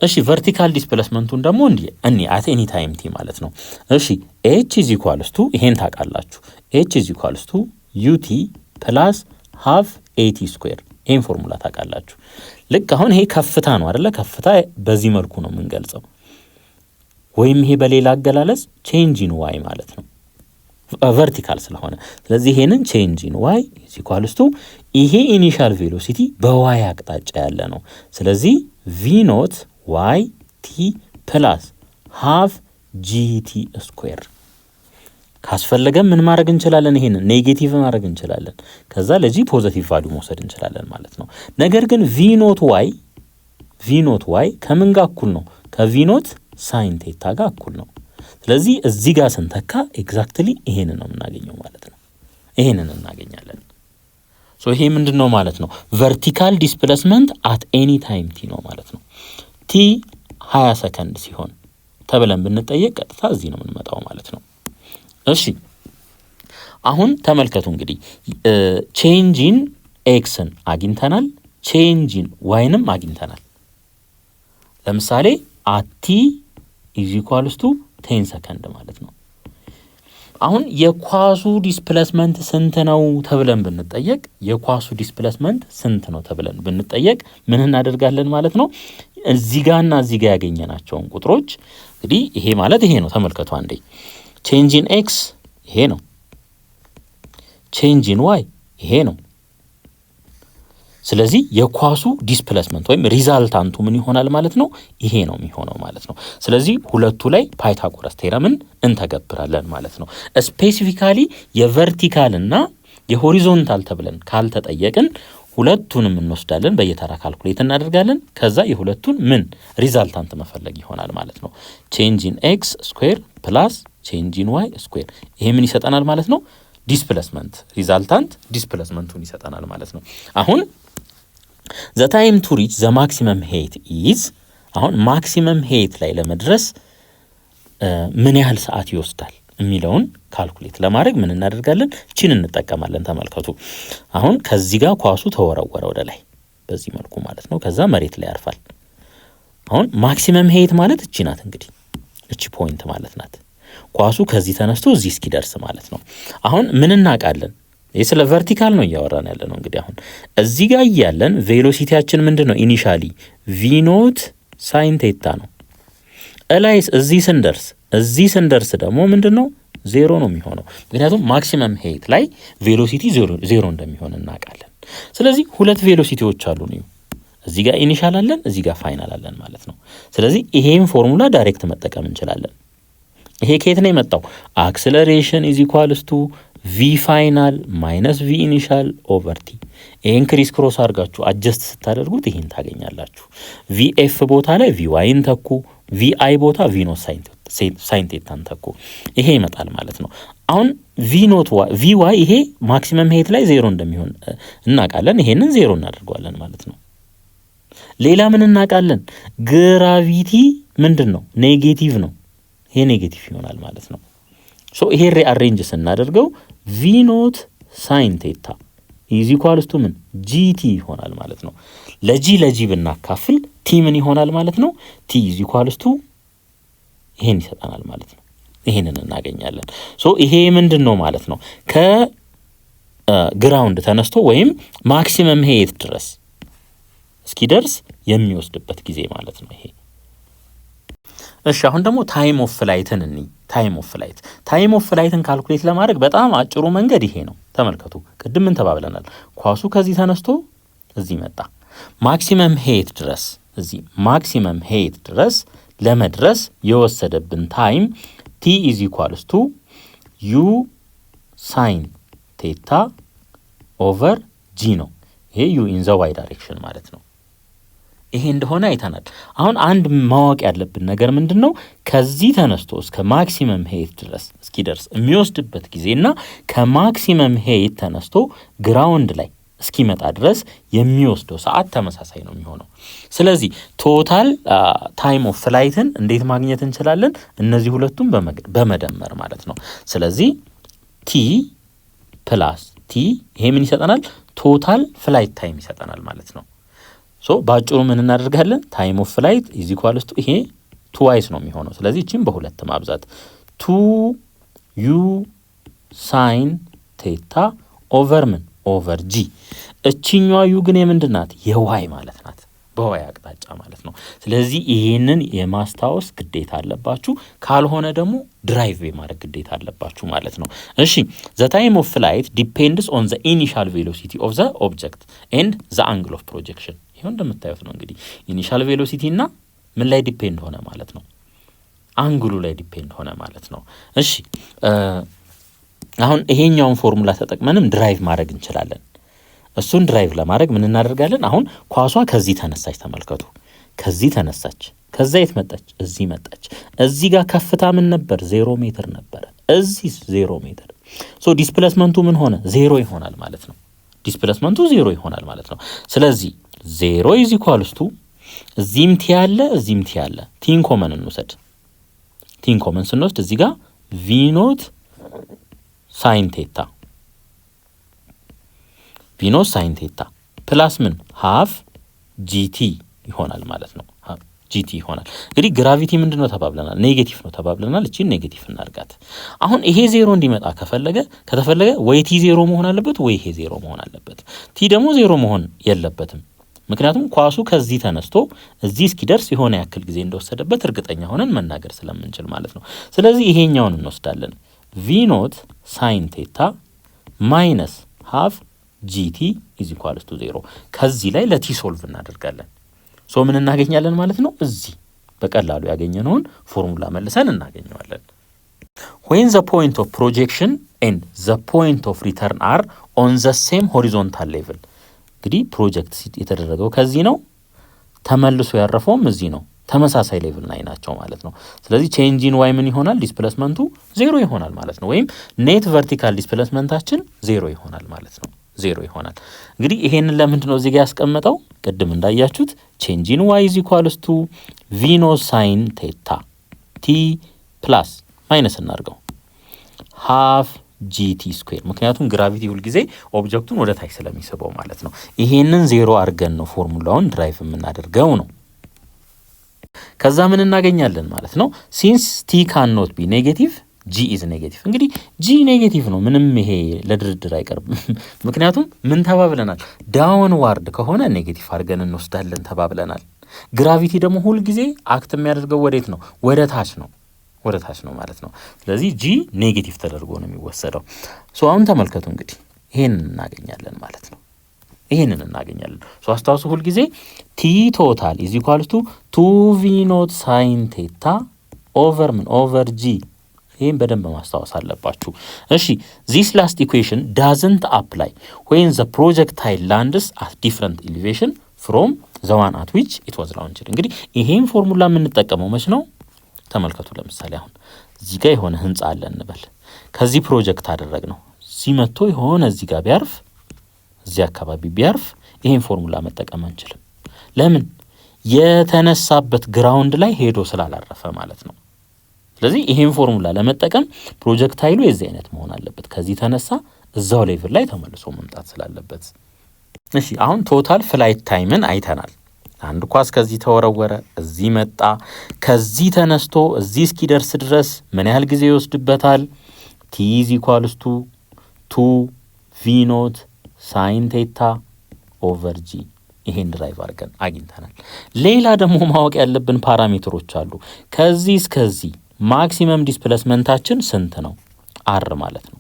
S1: እሺ ቨርቲካል ዲስፕሌስመንቱን ደግሞ እንዲህ አት ኤኒ ታይም ቲ ማለት ነው። እሺ ኤች ኢዝ ኢኳልስ ቱ ይሄን ታውቃላችሁ። ኤች ኢዝ ኢኳልስ ቱ ዩቲ ፕላስ ሃፍ ኤቲ ስኩዌር ይሄን ፎርሙላ ታውቃላችሁ። ልክ አሁን ይሄ ከፍታ ነው አይደለ? ከፍታ በዚህ መልኩ ነው የምንገልጸው። ወይም ይሄ በሌላ አገላለጽ ቼንጅ ኢን ዋይ ማለት ነው ቨርቲካል ስለሆነ። ስለዚህ ይሄንን ቼንጅ ኢን ዋይ ኢዝ ኢኳልስ ቱ ይሄ ኢኒሻል ቬሎሲቲ በዋይ አቅጣጫ ያለ ነው። ስለዚህ ቪ ኖት ዋይ ቲ ፕላስ ሃፍ ጂቲ ስኩዌር ካስፈለገም ምን ማድረግ እንችላለን? ይሄንን ኔጌቲቭ ማድረግ እንችላለን። ከዛ ለጂ ፖዚቲቭ ቫልዩ መውሰድ እንችላለን ማለት ነው። ነገር ግን ቪ ኖት ዋይ ከምን ጋር እኩል ነው? ከቪ ኖት ሳይን ቴታ ጋር እኩል ነው። ስለዚህ እዚህ ጋር ስንተካ ኤግዛክትሊ ይሄንን ነው የምናገኘው ማለት ነው። ይሄንን እናገኛለን። ሶ ይሄ ምንድነው ማለት ነው? ቨርቲካል ዲስፕሌስመንት አት ኤኒ ታይም ቲ ነው ማለት ነው። ቲ 20 ሰከንድ ሲሆን ተብለን ብንጠየቅ ቀጥታ እዚህ ነው የምንመጣው ማለት ነው። እሺ አሁን ተመልከቱ እንግዲህ ቼንጂን ኤክስን አግኝተናል፣ ቼንጂን ዋይንም አግኝተናል። ለምሳሌ አቲ ኢዝ ኢኳልስ ቱ 10 ሰከንድ ማለት ነው። አሁን የኳሱ ዲስፕሌስመንት ስንት ነው ተብለን ብንጠየቅ ምን እናደርጋለን ማለት ነው? እዚህ ጋርና እዚህ ጋር ያገኘናቸውን ቁጥሮች እንግዲህ ይሄ ማለት ይሄ ነው። ተመልከቱ አንዴ ቼንጅ ኢን ኤክስ ይሄ ነው፣ ቼንጅ ኢን ዋይ ይሄ ነው። ስለዚህ የኳሱ ዲስፕሌስመንት ወይም ሪዛልታንቱ ምን ይሆናል ማለት ነው? ይሄ ነው የሚሆነው ማለት ነው። ስለዚህ ሁለቱ ላይ ፓይታጎረስ ቴረምን እንተገብራለን ማለት ነው። ስፔሲፊካሊ የቨርቲካል እና የሆሪዞንታል ተብለን ካልተጠየቅን ሁለቱንም እንወስዳለን፣ በየተራ ካልኩሌት እናደርጋለን። ከዛ የሁለቱን ምን ሪዛልታንት መፈለግ ይሆናል ማለት ነው። ቼንጅ ኢን ኤክስ ስኩዌር ፕላስ ቼንጅ ኢን ዋይ ስኩዌር ይሄ ምን ይሰጠናል ማለት ነው? ዲስፕሌስመንት ሪዛልታንት ዲስፕሌስመንቱን ይሰጠናል ማለት ነው። አሁን ዘ ታይም ቱ ሪች ዘ ማክሲመም ሄይት ኢዝ አሁን ማክሲመም ሄይት ላይ ለመድረስ ምን ያህል ሰዓት ይወስዳል የሚለውን ካልኩሌት ለማድረግ ምን እናደርጋለን? እቺን እንጠቀማለን። ተመልከቱ አሁን ከዚህ ጋር ኳሱ ተወረወረ ወደ ላይ በዚህ መልኩ ማለት ነው። ከዛ መሬት ላይ ያርፋል። አሁን ማክሲመም ሄይት ማለት እቺ ናት እንግዲህ እቺ ፖይንት ማለት ናት። ኳሱ ከዚህ ተነስቶ እዚህ እስኪደርስ ማለት ነው። አሁን ምን እናውቃለን? ይህ ስለ ቨርቲካል ነው እያወራን ያለ ነው። እንግዲህ አሁን እዚህ ጋር እያለን ቬሎሲቲያችን ምንድን ነው? ኢኒሻሊ ቪ ኖት ሳይን ቴታ ነው። እላይስ እዚህ ስንደርስ ደግሞ ምንድን ነው? ዜሮ ነው የሚሆነው። ምክንያቱም ማክሲመም ሄይት ላይ ቬሎሲቲ ዜሮ እንደሚሆን እናውቃለን። ስለዚህ ሁለት ቬሎሲቲዎች አሉ ነው። እዚህ ጋር ኢኒሻል አለን፣ እዚህ ጋር ፋይናል አለን ማለት ነው። ስለዚህ ይሄን ፎርሙላ ዳይሬክት መጠቀም እንችላለን። ይሄ ከየት ነው የመጣው? አክሰለሬሽን ኢዝ ኢኳልስ ቱ ቪ ፋይናል ማይነስ ቪ ኢኒሻል ኦቨር ቲ። ይሄን ክሪስ ክሮስ አድርጋችሁ አጀስት ስታደርጉት ይሄን ታገኛላችሁ። ቪ ኤፍ ቦታ ላይ ቪ ዋይን ተኩ፣ ቪ አይ ቦታ ቪ ኖት ሳይን ቴታን ተኩ። ይሄ ይመጣል ማለት ነው። አሁን ቪ ዋይ ይሄ ማክሲመም ሄት ላይ ዜሮ እንደሚሆን እናውቃለን። ይሄንን ዜሮ እናደርገዋለን ማለት ነው። ሌላ ምን እናውቃለን? ግራቪቲ ምንድን ነው? ኔጌቲቭ ነው። ይሄ ኔጌቲቭ ይሆናል ማለት ነው። ሶ ይሄ ሪአሬንጅ ስናደርገው ቪ ኖት ሳይን ቴታ ኢዝ ኢኳልስ ቱ ምን ጂቲ ይሆናል ማለት ነው። ለጂ ብናካፍል ቲ ምን ይሆናል ማለት ነው? ቲ ኢዝ ኢኳልስ ቱ ይሄን ይሰጠናል ማለት ነው። ይሄንን እናገኛለን። ሶ ይሄ ምንድን ነው ማለት ነው? ከግራውንድ ተነስቶ ወይም ማክሲመም ሄት ድረስ እስኪደርስ የሚወስድበት ጊዜ ማለት ነው ይሄ። እሺ አሁን ደግሞ ታይም ኦፍ ፍላይትን እንይ። ታይም ኦፍ ፍላይትን ካልኩሌት ለማድረግ በጣም አጭሩ መንገድ ይሄ ነው። ተመልከቱ፣ ቅድም ምን ተባብለናል? ኳሱ ከዚህ ተነስቶ እዚህ መጣ። ማክሲመም ሄይት ድረስ ለመድረስ የወሰደብን ታይም t is equals to u sin ቴታ ኦቨር g ነው። ይሄ u in the y direction ማለት ነው። ይሄ እንደሆነ አይተናል። አሁን አንድ ማወቅ ያለብን ነገር ምንድነው? ከዚህ ተነስቶ እስከ ማክሲመም ሄይት ድረስ እስኪደርስ የሚወስድበት ጊዜና ከማክሲመም ሄይት ተነስቶ ግራውንድ ላይ እስኪመጣ ድረስ የሚወስደው ሰዓት ተመሳሳይ ነው የሚሆነው። ስለዚህ ቶታል ታይም ኦፍ ፍላይትን እንዴት ማግኘት እንችላለን? እነዚህ ሁለቱም በመደመር ማለት ነው። ስለዚህ ቲ ፕላስ ቲ ይሄ ምን ይሰጠናል? ቶታል ፍላይት ታይም ይሰጠናል ማለት ነው። ሶ ባጭሩ ምን እናደርጋለን? ታይም ኦፍ ፍላይት ኢዝ ኢኳልስ ቱ ይሄ ትዋይስ ነው የሚሆነው። ስለዚህ እቺን በሁለት ማብዛት 2u ሳይን ቴታ ኦቨር ምን ኦቨር ጂ። እቺኛዋ ዩ ግን የምንድን ናት? የዋይ ማለት ናት፣ በዋይ አቅጣጫ ማለት ነው። ስለዚህ ይሄንን የማስታወስ ግዴታ አለባችሁ፣ ካልሆነ ደግሞ ድራይቭ የማድረግ ግዴታ አለባችሁ ማለት ነው። እሺ ዘ ታይም ኦፍ ፍላይት ዲፔንድስ ኦን ዘ ኢኒሻል ቬሎሲቲ ኦፍ ዘ ኦብጀክት ኤንድ ዘ አንግል ኦፍ ፕሮጀክሽን። ይሄው እንደምታዩት ነው እንግዲህ ኢኒሻል ቬሎሲቲ እና ምን ላይ ዲፔንድ ሆነ ማለት ነው? አንግሉ ላይ ዲፔንድ ሆነ ማለት ነው። እሺ አሁን ይሄኛውን ፎርሙላ ተጠቅመንም ድራይቭ ማድረግ እንችላለን። እሱን ድራይቭ ለማድረግ ምን እናደርጋለን? አሁን ኳሷ ከዚህ ተነሳች፣ ተመልከቱ። ከዚህ ተነሳች፣ ከዛ የት መጣች? እዚህ መጣች። እዚህ ጋር ከፍታ ምን ነበር? 0 ሜትር ነበረ። እዚህ 0 ሜትር። ሶ ዲስፕሌስመንቱ ምን ሆነ? 0 ይሆናል ማለት ነው። ዲስፕሌስመንቱ 0 ይሆናል ማለት ነው። ስለዚህ 0 ኢዝ ኢኳልስ ቱ እዚህም ቲ ያለ እዚህም ቲ ያለ፣ ቲን ኮመን እንውሰድ። ቲን ኮመን ስንወስድ እዚህ ጋር ቪ ኖት ሳይን ቴታ ፕላስ ምን ሃፍ ጂቲ ይሆናል ማለት ነው። ጂቲ ይሆናል። እንግዲህ ግራቪቲ ምንድነው ተባብለናል? ኔጌቲቭ ነው ተባብለናል። እቺ ኔጌቲቭ እናርጋት። አሁን ይሄ 0 እንዲመጣ ከተፈለገ ወይ ቲ 0 መሆን አለበት ወይ ይሄ 0 መሆን አለበት። ቲ ደግሞ 0 መሆን የለበትም። ምክንያቱም ኳሱ ከዚህ ተነስቶ እዚህ እስኪደርስ የሆነ ያክል ጊዜ እንደወሰደበት እርግጠኛ ሆነን መናገር ስለምንችል ማለት ነው። ስለዚህ ይሄኛውን እንወስዳለን። ቪ ኖት ሳይን ቴታ ማይነስ ሃፍ ጂቲ ኢዝ ኢኳልስ ቱ 0። ከዚህ ላይ ለቲ ሶልቭ እናደርጋለን። ሶ ምን እናገኛለን ማለት ነው? እዚህ በቀላሉ ያገኘነውን ፎርሙላ መልሰን እናገኘዋለን። when the point of projection and the point of return are on the same horizontal level። እንግዲህ ፕሮጀክት የተደረገው ከዚህ ነው፣ ተመልሶ ያረፈውም እዚህ ነው። ተመሳሳይ ሌቭል ላይ ናቸው ማለት ነው። ስለዚህ ቼንጅ ኢን ዋይ ምን ይሆናል? ዲስፕሌስመንቱ 0 ይሆናል ማለት ነው። ወይም ኔት ቨርቲካል ዲስፕሌስመንታችን 0 ይሆናል ማለት ነው። 0 ይሆናል። እንግዲህ ይሄንን ለምንድን ነው እዚህ ጋር ያስቀመጠው? ቅድም እንዳያችሁት ቼንጅ ኢን ዋይ ኢዝ ኢኳልስ ቱ ቪ ኖ ሳይን ቴታ ቲ ፕላስ ማይነስ እናርገው ሃፍ ጂቲ ስኩዌር። ምክንያቱም ግራቪቲ ሁል ጊዜ ኦብጀክቱን ወደ ታች ስለሚስበው ማለት ነው። ይሄንን 0 አድርገን ነው ፎርሙላውን ድራይቭ የምናደርገው ነው። ከዛ ምን እናገኛለን ማለት ነው? ሲንስ ቲ ካን ኖት ቢ ኔጌቲቭ ጂ ኢዝ ኔጌቲቭ። እንግዲህ ጂ ኔጌቲቭ ነው፣ ምንም ይሄ ለድርድር አይቀርብም። ምክንያቱም ምን ተባብለናል? ዳውን ዋርድ ከሆነ ኔጌቲቭ አድርገን እንወስዳለን ተባብለናል። ግራቪቲ ደግሞ ሁል ጊዜ አክት የሚያደርገው ወዴት ነው? ወደ ታች ነው፣ ወደ ታች ነው ማለት ነው። ስለዚህ ጂ ኔጌቲቭ ተደርጎ ነው የሚወሰደው። ሶ አሁን ተመልከቱ እንግዲህ ይሄንን እናገኛለን ማለት ነው። ይሄንን እናገኛለን። ሶ አስታውሱ ሁል ጊዜ ቲ ቶታል ኢዝ ኢኳልስ ቱ 2 ቪ ኖት ሳይን ቴታ ኦቨር ምን ኦቨር ጂ። ይሄን በደንብ ማስታወስ አለባችሁ። እሺ ዚስ ላስት ኢኩዌሽን ዳዝንት አፕላይ ዌን ዘ ፕሮጀክታይል ላንድስ አት ዲፍረንት ኤሊቬሽን ፍሮም ዘ ዋን አት ዊች ኢት ዋዝ ላውንችድ። እንግዲህ ይሄን ፎርሙላ የምንጠቀመው መች ነው? ተመልከቱ። ለምሳሌ አሁን እዚህ ጋር የሆነ ህንጻ አለ እንበል። ከዚህ ፕሮጀክት አደረግ ነው እዚህ መጥቶ የሆነ እዚህ ጋር ቢያርፍ፣ እዚህ አካባቢ ቢያርፍ ይሄን ፎርሙላ መጠቀም አንችልም። ለምን? የተነሳበት ግራውንድ ላይ ሄዶ ስላላረፈ ማለት ነው። ስለዚህ ይሄን ፎርሙላ ለመጠቀም ፕሮጀክታይሉ የዚህ አይነት መሆን አለበት። ከዚህ ተነሳ እዛው ሌቭል ላይ ተመልሶ መምጣት ስላለበት። እሺ አሁን ቶታል ፍላይት ታይምን አይተናል። አንድ ኳስ ከዚህ ተወረወረ፣ እዚህ መጣ፣ ከዚህ ተነስቶ እዚህ እስኪደርስ ድረስ ምን ያህል ጊዜ ይወስድበታል? ቲ ኢዝ ኢኳልስ ቱ 2 ቪ ኖት ሳይን ቴታ ኦቨር ጂ። ይሄን ድራይቭ አድርገን አግኝተናል። ሌላ ደግሞ ማወቅ ያለብን ፓራሜትሮች አሉ። ከዚህ እስከዚህ ማክሲመም ዲስፕሌስመንታችን ስንት ነው? አር ማለት ነው።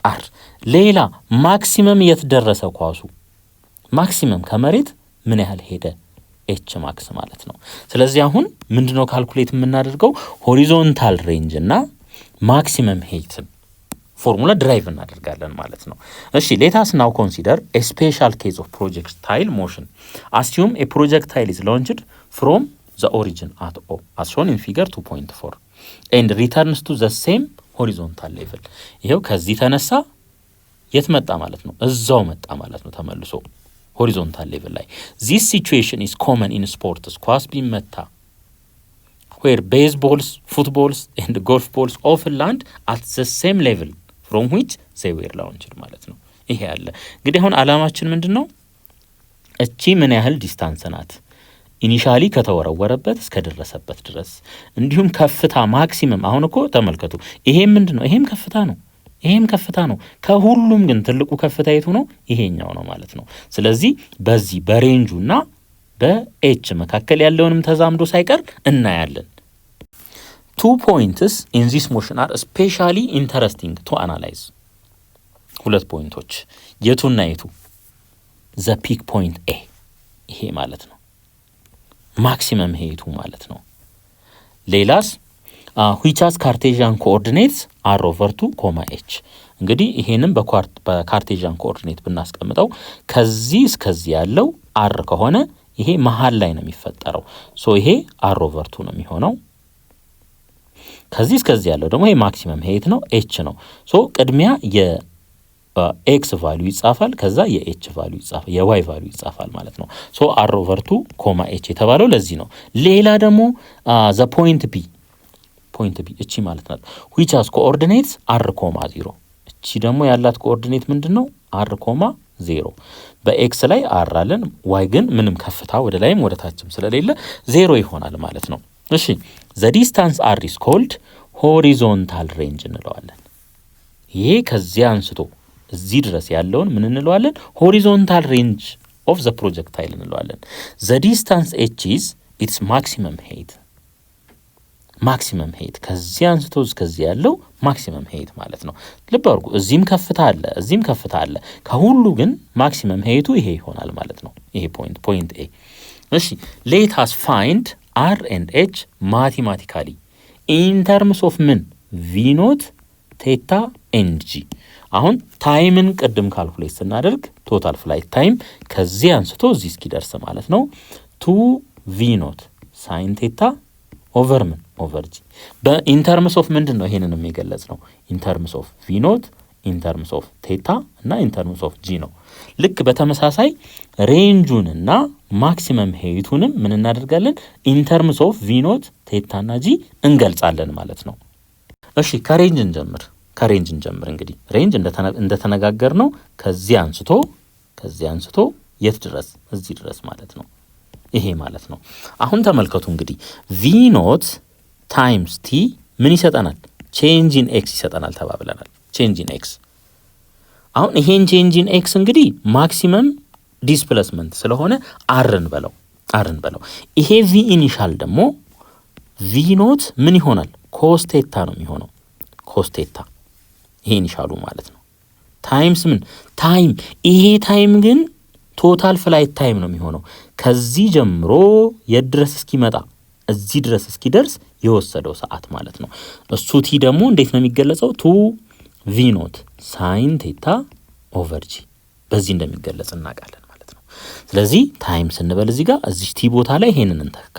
S1: አር። ሌላ ማክሲመም የት ደረሰ ኳሱ? ማክሲመም ከመሬት ምን ያህል ሄደ? ኤች ማክስ ማለት ነው። ስለዚህ አሁን ምንድነው ካልኩሌት የምናደርገው? ሆሪዞንታል ሬንጅ እና ማክሲመም ሄይትን ፎርሙላ ድራይቭ እናደርጋለን ማለት ነው። እሺ ሌታስ ናው ኮንሲደር ኤ ስፔሻል ኬዝ ኦፍ ፕሮጀክታይል ሞሽን አስዩም ኤ ፕሮጀክታይል ኢዝ ላውንችድ ፍሮም ዘ ኦሪጂን አት ኦ አስ ሾን ኢን ፊገር 2.4 ኤንድ ሪተርንስ ቱ ዘ ሴም ሆሪዞንታል ሌቭል። ይሄው ከዚህ ተነሳ የት መጣ ማለት ነው? እዛው መጣ ማለት ነው ተመልሶ ሆሪዞንታል ሌቭል ላይ። ዚስ ሲቹዌሽን ኢዝ ኮመን ኢን ስፖርትስ ኳስ ቢመታ where baseballs, footballs and golf balls often land at the same level from which they were launched ማለት ነው። ይሄ ያለ እንግዲህ አሁን አላማችን ምንድነው? እቺ ምን ያህል ዲስታንስ ናት ኢኒሻሊ ከተወረወረበት እስከ ደረሰበት ድረስ፣ እንዲሁም ከፍታ ማክሲመም። አሁን እኮ ተመልከቱ፣ ይሄም ምንድነው? ይሄም ከፍታ ነው፣ ይሄም ከፍታ ነው። ከሁሉም ግን ትልቁ ከፍታ የቱ ነው? ይሄኛው ነው ማለት ነው። ስለዚህ በዚህ በሬንጁና በኤች መካከል ያለውንም ተዛምዶ ሳይቀር እናያለን። 2 points in this motion are especially interesting to analyze. 2 ፖይንቶች የቱና የቱ? the peak point A ይሄ ማለት ነው ማክሲመም ሄቱ ማለት ነው። ሌላስ which has Cartesian coordinates r over 2, h እንግዲህ ይሄንም በካርቴዥያን ኮኦርዲኔት ብናስቀምጠው ከዚህ እስከዚህ ያለው r ከሆነ ይሄ መሃል ላይ ነው የሚፈጠረው። ሶ ይሄ r over 2 ነው የሚሆነው። ከዚህ እስከዚህ ያለው ደግሞ ይሄ ማክሲመም ሄት ነው h ነው። ሶ ቅድሚያ የx ቫልዩ ይጻፋል፣ ከዛ የh ቫልዩ ይጻፋል፣ የy ቫልዩ ይጻፋል ማለት ነው። ሶ r over 2, h የተባለው ለዚህ ነው። ሌላ ደግሞ the point b እቺ ማለት ናት which has coordinates r, 0 እቺ ደግሞ ያላት ኮኦርዲኔት ምንድነው? r, 0 በኤክስ ላይ r አለን፣ y ግን ምንም ከፍታ ወደ ላይም ወደ ታችም ስለሌለ 0 ይሆናል ማለት ነው። እሺ the distance r is called horizontal range እንለዋለን። ይሄ ከዚህ አንስቶ እዚህ ድረስ ያለውን ምን እንለዋለን? horizontal range of the projectile እንለዋለን። the distance h is its maximum height ከዚህ አንስቶ እስከዚህ ያለው ማክሲመም ሄይት ማለት ነው። ልብ አድርጉ፣ እዚህም ከፍታ አለ፣ እዚህም ከፍታ አለ። ከሁሉ ግን ማክሲመም ሄይቱ ይሄ ይሆናል ማለት ነው። ይሄ ፖይንት ኤ። እሺ let us find r and h mathematically in terms of ምን v naught theta and g። አሁን ታይምን ቅድም ካልኩሌት ስናደርግ ቶታል ፍላይት ታይም ከዚህ አንስቶ እዚህ እስኪደርስ ማለት ነው 2 v naught sin theta ኦቨር ምን ኦቨር ጂ። በኢንተርምስ ኦፍ ምንድነው ይሄንን የሚገለጽ ነው? ኢንተርምስ ኦፍ ቪ ኖት፣ ኢንተርምስ ኦፍ ቴታ እና ኢንተርምስ ኦፍ ጂ ነው። ልክ በተመሳሳይ ሬንጁንና ማክሲመም ሄይቱንም ምን እናደርጋለን? ኢንተርምስ ኦፍ ቪ ኖት፣ ቴታ እና ጂ እንገልጻለን ማለት ነው። እሺ ከሬንጅ እንጀምር። እንግዲህ ሬንጅ እንደተነጋገር ነው ከዚህ አንስቶ የት ድረስ? እዚህ ድረስ ማለት ነው። ይሄ ማለት ነው። አሁን ተመልከቱ እንግዲህ v ኖት ታይምስ t ምን ይሰጠናል? ቼንጅ ኢን x ይሰጠናል ተባብለናል። ቼንጅ ኢን x። አሁን ይሄን ቼንጅ ኢን x እንግዲህ ማክሲመም ዲስፕሌስመንት ስለሆነ rን በለው። ይሄ v ኢኒሻል ደግሞ v ኖት ምን ይሆናል? ኮስ ቴታ ነው የሚሆነው። ኮስ ቴታ ይሄ ኢኒሻሉ ማለት ነው። ታይምስ ምን ታይም። ይሄ ታይም ግን ቶታል ፍላይት ታይም ነው የሚሆነው። ከዚህ ጀምሮ የድረስ እስኪመጣ እዚህ ድረስ እስኪደርስ የወሰደው ሰዓት ማለት ነው። እሱ ቲ ደግሞ እንዴት ነው የሚገለጸው? 2 ቪ ኖት ሳይን ቴታ ኦቨር ጂ በዚህ እንደሚገለጽ እናውቃለን ማለት ነው። ስለዚህ ታይም ስንበል እዚህ ጋር እዚህ ቲ ቦታ ላይ ይሄንን እንተካ።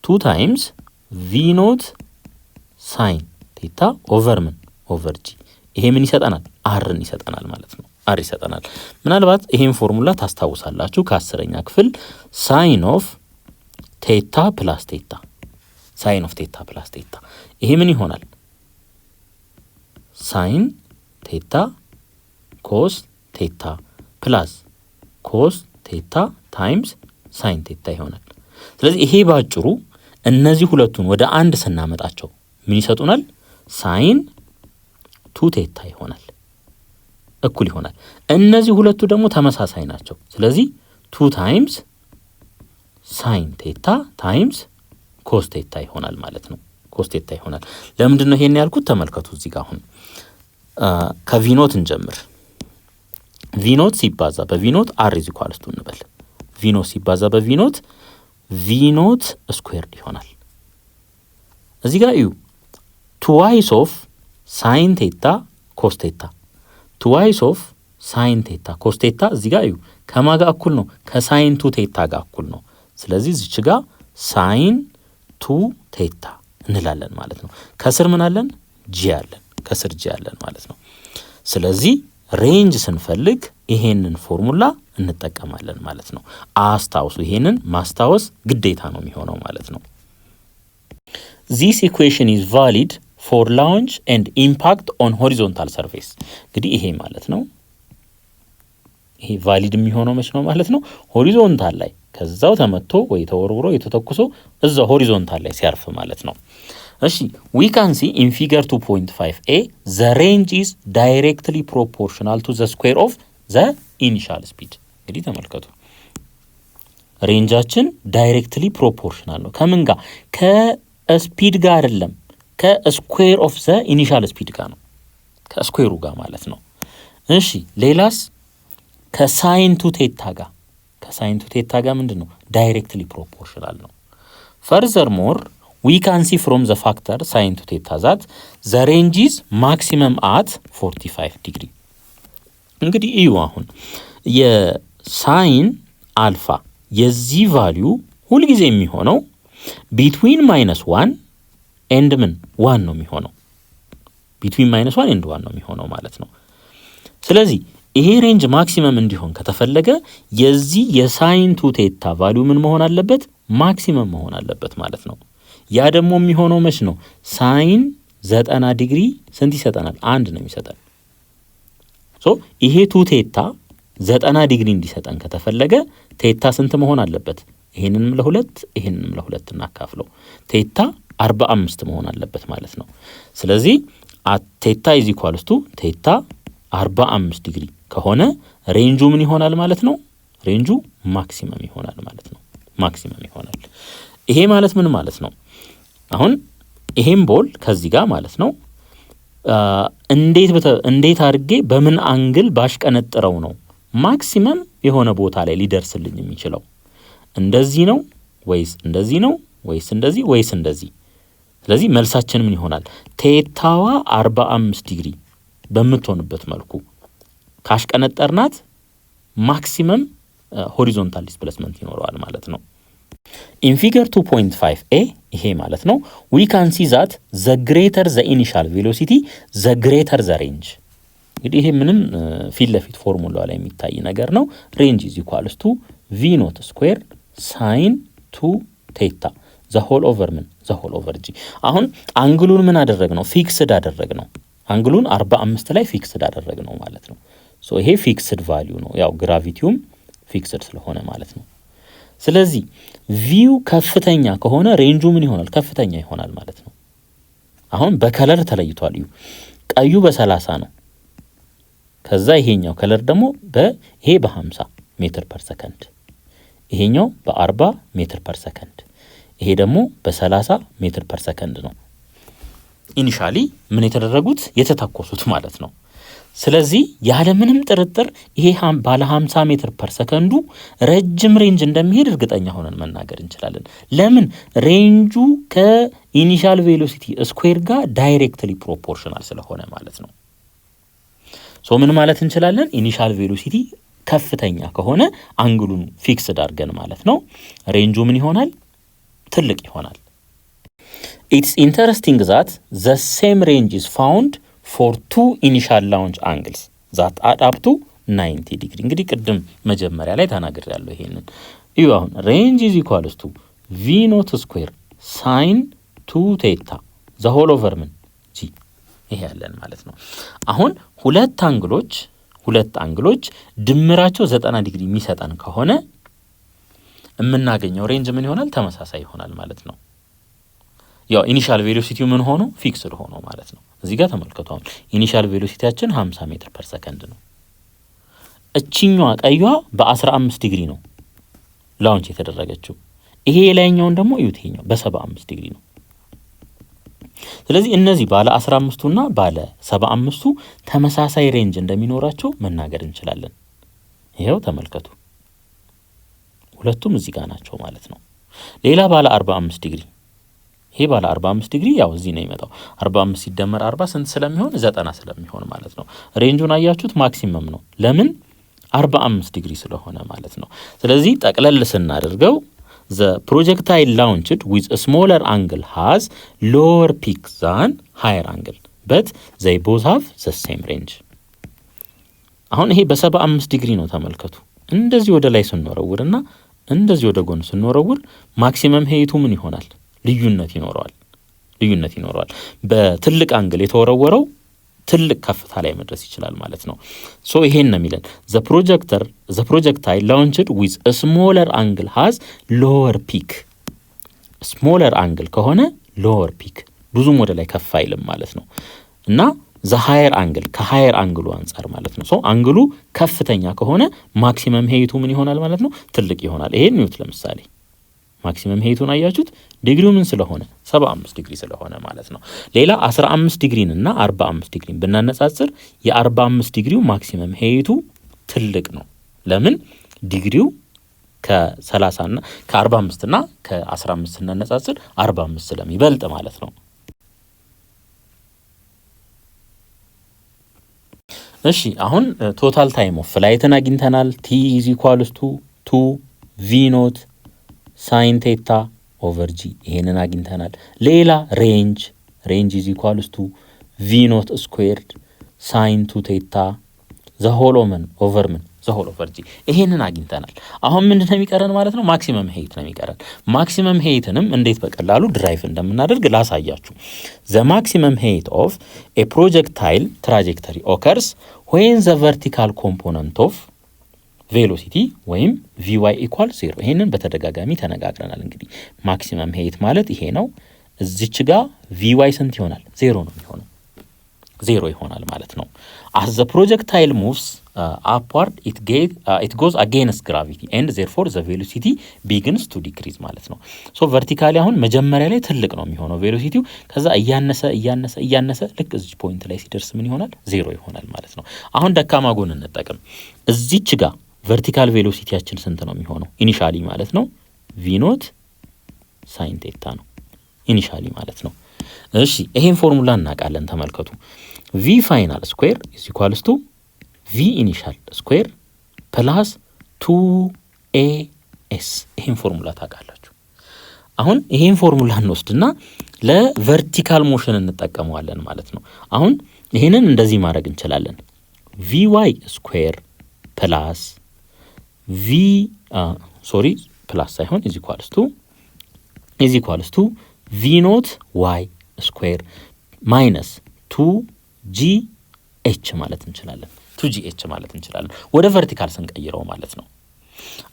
S1: 2 ታይምስ ቪ ኖት ሳይን ቴታ ኦቨር ምን ኦቨር ጂ። ይሄ ምን ይሰጠናል? አርን ይሰጠናል ማለት ነው። አር ይሰጠናል። ምናልባት ይሄን ፎርሙላ ታስታውሳላችሁ ከ10ኛ ክፍል ሳይን ኦፍ ቴታ ፕላስ ቴታ። ይሄ ምን ይሆናል? ሳይን ቴታ ኮስ ቴታ ፕላስ ኮስ ቴታ ታይምስ ሳይን ቴታ ይሆናል። ስለዚህ ይሄ ባጭሩ እነዚህ ሁለቱን ወደ አንድ ስናመጣቸው ምን ይሰጡናል? ሳይን 2 ቴታ ይሆናል፣ እኩል ይሆናል። እነዚህ ሁለቱ ደግሞ ተመሳሳይ ናቸው። ስለዚህ 2 ታይምስ ሳይን ቴታ ታይምስ ኮስ ቴታ ይሆናል ማለት ነው። ኮስ ቴታ ይሆናል። ለምንድን ነው ይሄን ያልኩት? ተመልከቱ እዚህ ጋር አሁን ከቪኖት እንጀምር። ቪኖት ሲባዛ በቪኖት አር ኢዝ ኢኳልስ ቱ እንበል። ቪኖት ሲባዛ በቪኖት ቪኖት ስኩዌርድ ይሆናል። እዚህ ጋር እዩ ትዋይስ ኦፍ ሳይን ቴታ ኮስ ቴታ፣ ትዋይስ ኦፍ ሳይን ቴታ ኮስ ቴታ እዚህ ጋር እዩ ከማጋ እኩል ነው? ከሳይን ቱ ቴታ ጋር እኩል ነው። ስለዚህ እዚች ጋር ሳይን ቱ ቴታ እንላለን ማለት ነው። ከስር ምን አለን? ጂ አለን። ከስር ጂ አለን ማለት ነው። ስለዚህ ሬንጅ ስንፈልግ ይሄንን ፎርሙላ እንጠቀማለን ማለት ነው። አስታውሱ፣ ይሄንን ማስታወስ ግዴታ ነው የሚሆነው ማለት ነው። This equation is valid for launch and impact on horizontal surface። እንግዲህ ይሄ ማለት ነው ይሄ ቫሊድ የሚሆነው መች ነው ማለት ነው? ሆሪዞንታል ላይ ከዛው ተመቶ ወይ ተወርውሮ የተተኩሶ እዛው ሆሪዞንታል ላይ ሲያርፍ ማለት ነው። እሺ we can see in figure 2.5a the range is directly proportional to the square of the initial speed። እንግዲህ ተመልከቱ ሬንጃችን ዳይሬክትሊ ፕሮፖርሽናል ነው። ከምን ጋር? ከስፒድ ጋር አይደለም፣ ከስኩዌር ኦፍ ዘ ኢኒሻል ስፒድ ጋር ነው። ከስኩዌሩ ጋር ማለት ነው። እሺ ሌላስ? ከሳይን ቱ ቴታ ጋር። ከሳይን ቱ ቴታ ጋር ምንድነው? ዳይሬክትሊ ፕሮፖርሽናል ነው። furthermore we can see from the factor sin to theta that the range is maximum at 45 degree። እንግዲህ እዩ አሁን የሳይን አልፋ የዚህ ቫልዩ ሁሉ ጊዜ የሚሆነው between -1 and ምን 1 ነው የሚሆነው። between -1 and 1 ነው የሚሆነው ማለት ነው። ስለዚህ ይሄ ሬንጅ ማክሲመም እንዲሆን ከተፈለገ የዚህ የሳይን ቱ ቴታ ቫልዩ ምን መሆን አለበት? ማክሲመም መሆን አለበት ማለት ነው። ያ ደግሞ የሚሆነው መች ነው? ሳይን 90 ዲግሪ ስንት ይሰጠናል? 1 ነው የሚሰጠን። ሶ ይሄ ቱ ቴታ 90 ዲግሪ እንዲሰጠን ከተፈለገ ቴታ ስንት መሆን አለበት? ይሄንንም ለሁለት ይሄንንም ለሁለት እናካፍለው። ቴታ 45 መሆን አለበት ማለት ነው። ስለዚህ ቴታ ኢዝ ኢኳልስ ቱ ቴታ 45 ዲግሪ ከሆነ ሬንጁ ምን ይሆናል ማለት ነው? ሬንጁ ማክሲመም ይሆናል ማለት ነው። ማክሲመም ይሆናል። ይሄ ማለት ምን ማለት ነው? አሁን ይሄን ቦል ከዚህ ጋር ማለት ነው እንዴት አድርጌ በምን አንግል ባሽቀነጥረው ነው ማክሲመም የሆነ ቦታ ላይ ሊደርስልኝ የሚችለው? እንደዚህ ነው ወይስ እንደዚህ ነው ወይስ እንደዚህ ወይስ እንደዚህ? ስለዚህ መልሳችን ምን ይሆናል? ቴታዋ 45 ዲግሪ በምትሆንበት መልኩ ካሽቀነጠርናት ማክሲመም ሆሪዞንታል ዲስፕሌስመንት ይኖረዋል ማለት ነው። in figure 2.5a ይሄ ማለት ነው we can see that the greater the initial velocity the greater the range። እንግዲህ ይሄ ምንም ፊት ለፊት ፎርሙላው ላይ የሚታይ ነገር ነው። range is equals to v naught square sin 2 theta the whole over ምን the whole over g። አሁን አንግሉን ምን አደረግነው? ፊክስድ አደረግነው። አንግሉን 45 ላይ ፊክስድ አደረግነው ማለት ነው። ሶ ይሄ ፊክስድ ቫልዩ ነው፣ ያው ግራቪቲውም ፊክስድ ስለሆነ ማለት ነው። ስለዚህ ቪው ከፍተኛ ከሆነ ሬንጁ ምን ይሆናል? ከፍተኛ ይሆናል ማለት ነው። አሁን በከለር ተለይቷል። እዩ ቀዩ በ30 ነው። ከዛ ይሄኛው ከለር ደግሞ ይሄ በ50 ሜትር ፐር ሰከንድ፣ ይሄኛው በ40 ሜትር ፐር ሰከንድ፣ ይሄ ደግሞ በ30 ሜትር ፐር ሰከንድ ነው። ኢኒሻሊ ምን የተደረጉት የተተኮሱት ማለት ነው። ስለዚህ ያለ ምንም ጥርጥር ይሄ ባለ 50 ሜትር ፐር ሰከንዱ ረጅም ሬንጅ እንደሚሄድ እርግጠኛ ሆነን መናገር እንችላለን። ለምን? ሬንጁ ከኢኒሻል ቬሎሲቲ ስኩዌር ጋር ዳይሬክትሊ ፕሮፖርሽናል ስለሆነ ማለት ነው። ሶ ምን ማለት እንችላለን? ኢኒሻል ቬሎሲቲ ከፍተኛ ከሆነ አንግሉን ፊክስድ አድርገን ማለት ነው ሬንጁ ምን ይሆናል? ትልቅ ይሆናል። It's interesting that the same range is found for two initial launch angles that add up to 90 degree። እንግዲህ ቅድም መጀመሪያ ላይ ተናግሬያለሁ ይሄንን። እዩ አሁን range is equals to v naught square sin 2 theta the whole over ምን g ይሄ ያለን ማለት ነው። አሁን ሁለት አንግሎች ድምራቸው 90 ዲግሪ የሚሰጠን ከሆነ የምናገኘው ሬንጅ ምን ይሆናል? ተመሳሳይ ይሆናል ማለት ነው። ያው ኢኒሻል ቬሎሲቲው ምን ሆኖ ፊክስድ ሆኖ ማለት ነው። እዚህ ጋር ተመልከቱ። አሁን ኢኒሻል ቬሎሲቲያችን 50 ሜትር ፐር ሰከንድ ነው። እቺኛዋ ቀይዋ በ15 ዲግሪ ነው ላውንች የተደረገችው። ይሄ የላይኛውን ደግሞ ይሄኛው በ75 ዲግሪ ነው። ስለዚህ እነዚህ ባለ 15ቱና ባለ 75ቱ ተመሳሳይ ሬንጅ እንደሚኖራቸው መናገር እንችላለን። ይሄው ተመልከቱ፣ ሁለቱም እዚህ ጋር ናቸው ማለት ነው። ሌላ ባለ 45 ዲግሪ፣ ይሄ ባለ 45 ዲግሪ ያው እዚህ ነው የሚመጣው። 45 ሲደመር 40 ስንት ስለሚሆን 90 ስለሚሆን ማለት ነው። ሬንጁን አያችሁት? ማክሲመም ነው። ለምን? 45 ዲግሪ ስለሆነ ማለት ነው። ስለዚህ ጠቅለል ስናደርገው the projectile launched with a smaller angle has lower peak than higher angle but they both have the same range። አሁን ይሄ በ75 ዲግሪ ነው ተመልከቱ። እንደዚህ ወደ ላይ ስንወረውርና እንደዚህ ወደ ጎን ስንወረውር ማክሲመም ሄይቱ ምን ይሆናል? ልዩነት ይኖረዋል። በትልቅ አንግል የተወረወረው ትልቅ ከፍታ ላይ መድረስ ይችላል ማለት ነው። ሶ ይሄን ነው የሚለን the projectile launched with a smaller angle has lower peak። smaller angle ከሆነ lower peak ብዙም ወደ ላይ ከፍ አይልም ማለት ነው። እና the higher angle ከhigher አንግሉ አንፃር ማለት ነው። ሶ አንግሉ ከፍተኛ ከሆነ ማክሲመም ሄይቱ ምን ይሆናል ማለት ነው? ትልቅ ይሆናል። ይሄን ኒውት ለምሳሌ ማክሲመም ሄይቱን አያችሁት? ዲግሪው ምን ስለሆነ 75 ዲግሪ ስለሆነ ማለት ነው። ሌላ 15 ዲግሪን እና 45 ዲግሪን ብናነጻጽር የ45 ዲግሪው ማክሲመም ሄይቱ ትልቅ ነው። ለምን? ዲግሪው ከ30 እና ከ45 እና ከ15 ስናነጻጽር 45 ስለሚበልጥ ማለት ነው። እሺ አሁን ቶታል ታይም ኦፍ ፍላይትን አግኝተናል። ቲ ኢዝ ኢኳልስ ቱ 2 ቪ ኖት ሳይን ቴታ ኦቨር ጂ ይሄንን አግኝተናል። ሌላ ሬንጅ ኢዝ ኢኳልስ ቱ ቪ ኖት ስኩዌርድ ሳይን 2 ቴታ ዘ ሆል ኦቨር ጂ ይሄንን አግኝተናል። አሁን ምንድነው የሚቀረን ማለት ነው? ማክሲመም ሄይት ነው የሚቀረን። ማክሲመም ሄይትንም እንዴት በቀላሉ ድራይቭ እንደምናደርግ ላሳያችሁ። ዘ ማክሲመም ሄይት ኦፍ ኤ ፕሮጀክታይል ትራጀክተሪ ኦከርስ ዌን ዘ ቨርቲካል ኮምፖነንት ኦፍ ቬሎሲቲ ወይም ቪዋይ ኢኳል 0። ይሄንን በተደጋጋሚ ተነጋግረናል። እንግዲህ ማክሲመም ሄይት ማለት ይሄ ነው። እዚች ጋር ቪዋይ ስንት ይሆናል? 0 ነው የሚሆነው። 0 ይሆናል ማለት ነው። as the projectile moves upward it goes against gravity and therefore the velocity begins to decrease ማለት ነው። ሶ ቨርቲካሊ አሁን መጀመሪያ ላይ ትልቅ ነው የሚሆነው ቬሎሲቲው። ከዛ እያነሰ ልክ እዚህ ፖይንት ላይ ሲደርስ ምን ይሆናል? 0 ይሆናል ማለት ነው። አሁን ደካማ ጎን እንጠቀም። እዚች ጋር ቨርቲካል ቬሎሲቲያችን ስንት ነው የሚሆነው? ኢኒሻሊ ማለት ነው ቪ ኖት ሳይን ቴታ ነው ኢኒሻሊ ማለት ነው። እሺ ይሄን ፎርሙላ እናውቃለን። ተመልከቱ። ቪ ፋይናል ስኩዌር ኢዝ ኢኳልስ ቱ ቪ ኢኒሻል ስኩዌር ፕላስ 2ኤኤስ። ይሄን ፎርሙላ ታውቃላችሁ። አሁን ይሄን ፎርሙላ እንወስድና ለቨርቲካል ሞሽን እንጠቀመዋለን ማለት ነው። አሁን ይሄንን እንደዚህ ማድረግ እንችላለን። ቪ ዋይ ስኩዌር ፕላስ ፕላስ ሳይሆን ኢዝ ኢኳልስ ቱ ቪ ኖት ዋይ ስኩዌር ማይነስ 2ጂኤች ማለት እንችላለን። 2ጂኤች ማለት እንችላለን ወደ ቨርቲካል ስንቀይረው ማለት ነው።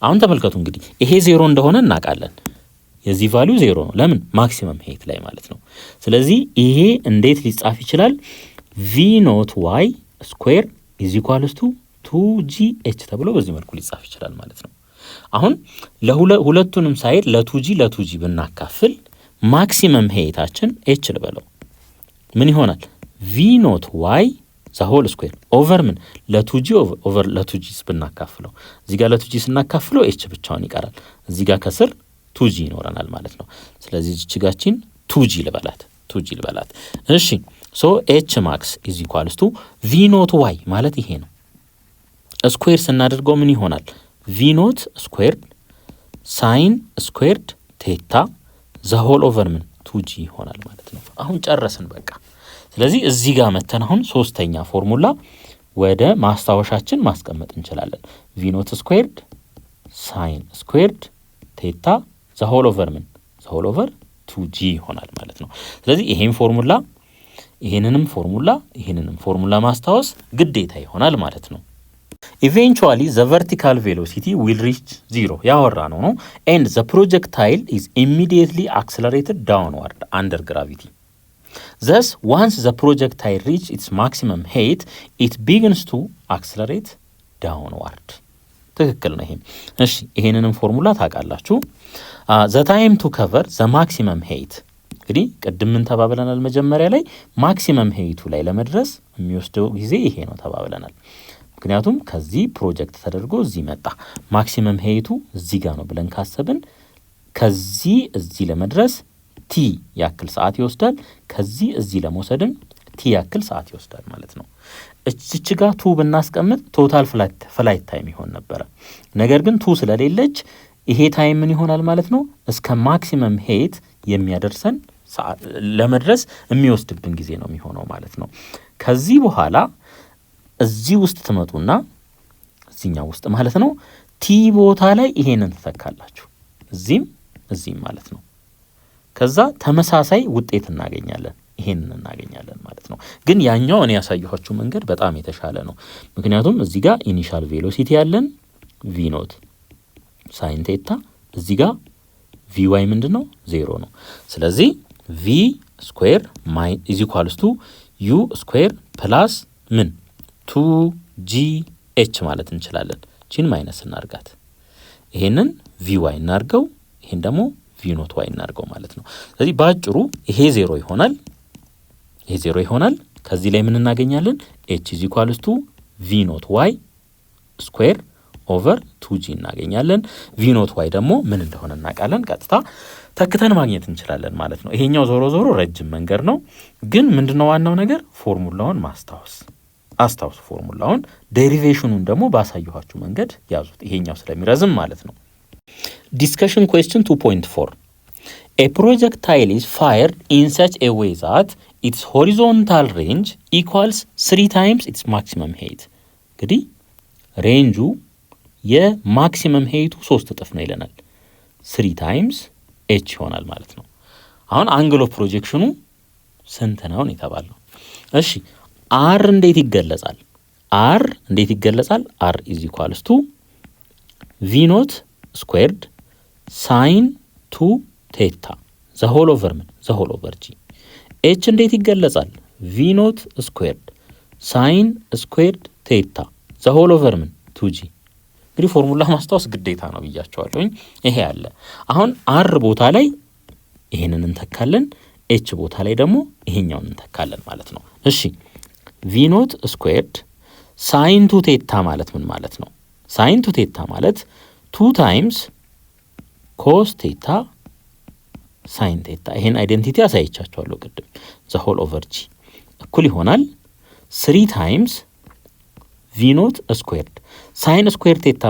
S1: አሁን ተመልከቱ እንግዲህ ይሄ 0 እንደሆነ እናውቃለን። የዚህ ቫልዩ 0 ነው። ለምን? ማክሲመም ሄይት ላይ ማለት ነው። ስለዚህ ይሄ እንዴት ሊጻፍ ይችላል? ቪ ኖት ዋይ ስኩዌር ኢዝ ኢኳልስ ቱ 2ጂኤች ተብሎ በዚህ መልኩ ሊጻፍ ይችላል ማለት ነው። አሁን ለሁለቱንም ሳይድ ለቱጂ ብናካፍል ማክሲመም ሄይታችን ኤች ልበለው ምን ይሆናል? ቪ ኖት ዋይ ዘ ሆል ስኩዌር ኦቨር ምን ለቱጂ ኦቨር ለቱጂ ብናካፍለው እዚህ ጋር ለቱጂ ስናካፍለው ኤች ብቻውን ይቀራል። እዚህ ጋር ከስር ቱጂ ይኖረናል ማለት ነው። ስለዚህ እቺጋችን ቱጂ ልበላት። እሺ ሶ ኤች ማክስ ኢዝ ኢኳልስ ቱ ቪ ኖት ዋይ ማለት ይሄ ነው። ስኩዌር ስናደርገው ምን ይሆናል? ቪ ኖት ስኩዌርድ ሳይን ስኩዌርድ ቴታ ዘ ሆል ኦቨር ምን ቱጂ ይሆናል ማለት ነው። አሁን ጨረስን በቃ። ስለዚህ እዚህ ጋር መተን አሁን ሶስተኛ ፎርሙላ ወደ ማስታወሻችን ማስቀመጥ እንችላለን። ቪ ኖት ስኩዌርድ ሳይን ስኩዌርድ ቴታ ዘ ሆል ኦቨር ምን ዘ ሆል ኦቨር ቱጂ ይሆናል ማለት ነው። ስለዚህ ይሄንንም ፎርሙላ ማስታወስ ግዴታ ይሆናል ማለት ነው። ኢቬንቹዋሊ ዘ ቨርቲካል ቬሎሲቲ ዊል ሪች 0 ያወራ ነው and the projectile is immediately accelerated downward under gravity. Thus once the projectile reaches its maximum height it begins to accelerate downward. ትክክል ነው ይሄም። እሺ ይሄንንም ፎርሙላ ታውቃላችሁ። the time to cover the maximum height እንግዲህ ቅድም ምን ተባብለናል መጀመሪያ ላይ ማክሲመም ሄይቱ ላይ ለመድረስ የሚወስደው ጊዜ ይሄ ነው ተባብለናል። ምክንያቱም ከዚህ ፕሮጀክት ተደርጎ እዚህ መጣ ማክሲመም ሄይቱ እዚህ ጋር ነው ብለን ካሰብን ከዚህ እዚህ ለመድረስ ቲ ያክል ሰዓት ይወስዳል። ከዚህ እዚህ ለመውሰድም ቲ ያክል ሰዓት ይወስዳል ማለት ነው። እዚች ጋር ቱ ብናስቀምጥ ቶታል ፍላይት ታይም ይሆን ነበረ። ነገር ግን ቱ ስለሌለች ይሄ ታይም ምን ይሆናል ማለት ነው? እስከ ማክሲመም ሄይት የሚያደርሰን ለመድረስ የሚወስድብን ጊዜ ነው የሚሆነው ማለት ነው። ከዚህ በኋላ እዚህ ውስጥ ትመጡና እዚህኛው ውስጥ ማለት ነው ቲ ቦታ ላይ ይሄንን ትተካላችሁ። እዚህም ማለት ነው። ከዛ ተመሳሳይ ውጤት እናገኛለን። ይሄንን እናገኛለን ማለት ነው። ግን ያኛው እኔ ያሳየኋችሁ መንገድ በጣም የተሻለ ነው። ምክንያቱም እዚህ ጋር ኢኒሻል ቬሎሲቲ ያለን ቪ ኖት ሳይን ቴታ፣ እዚህ ጋር ቪ ዋይ ምንድነው? 0 ነው። ስለዚህ ቪ ስኩዌር ኢዝ ኢኳልስ ቱ ዩ ስኩዌር ፕላስ ምን 2 ጂ ኤች ማለት እንችላለን። ጂን ማይነስ እናርጋት። ይሄንን ቪ ዋይ እናርገው፣ ይሄን ደግሞ ቪ ኖት ዋይ እናርገው ማለት ነው። ስለዚህ ባጭሩ ይሄ 0 ይሆናል። ይሄ 0 ይሆናል። ከዚህ ላይ ምን እናገኛለን? ኤች ኢዝ ኢኳልስ ቱ ቪ ኖት ዋይ ስኩዌር ኦቨር 2 ጂ እናገኛለን። ቪ ኖት ዋይ ደግሞ ምን እንደሆነ እናውቃለን። ቀጥታ ተክተን ማግኘት እንችላለን ማለት ነው። ይሄኛው ዞሮ ረጅም መንገድ ነው። ግን ምንድነው ዋናው ነገር ፎርሙላውን አስታውሱ። ፎርሙላውን ዴሪቬሽኑን ደግሞ ባሳየኋችሁ መንገድ ያዙት። ይሄኛው ስለሚረዝም ማለት ነው። ዲስከሽን ኩዌስችን 2.4 A projectile is fired in such a way that its horizontal range equals 3 times its maximum height. እንግዲህ ሬንጁ የማክሲመም ሄይቱ 3 እጥፍ ነው ይለናል። 3 ታይምስ ኤች ይሆናል ማለት ነው። አሁን አንግል ኦፍ ፕሮጀክሽኑ ስንት ነው የተባለው? እሺ አር እንዴት ይገለጻል? አር ኢዝ ኢኳልስ ቱ ቪ ኖት ስኩዌርድ ሳይን 2 ቴታ ዘ ሆል ኦቨር ጂ። ኤች እንዴት ይገለጻል? ቪ ኖት ስኩዌርድ ሳይን ስኩዌርድ ቴታ ዘ ሆል ኦቨር 2 ጂ። እንግዲህ ፎርሙላ ማስታወስ ግዴታ ነው ብያቸዋለሁኝ። ይሄ አለ። አሁን አር ቦታ ላይ ይሄንን እንተካለን፣ ኤች ቦታ ላይ ደግሞ ይሄኛውን እንተካለን ማለት ነው። እሺ ቪ ኖት ስኩዌርድ ሳይን 2 ቴታ ማለት ምን ማለት ነው? ሳይን 2 ቴታ ማለት 2 ታይምስ ኮስ ቴታ ሳይን ቴታ። ይሄን አይዴንቲቲ አሳይቻችኋለሁ ቅድም። ዘ ሆል ኦቨር ጂ እኩል ይሆናል 3 ታይምስ ቪ ኖት ስኩዌርድ ሳይን ስኩዌር ቴታ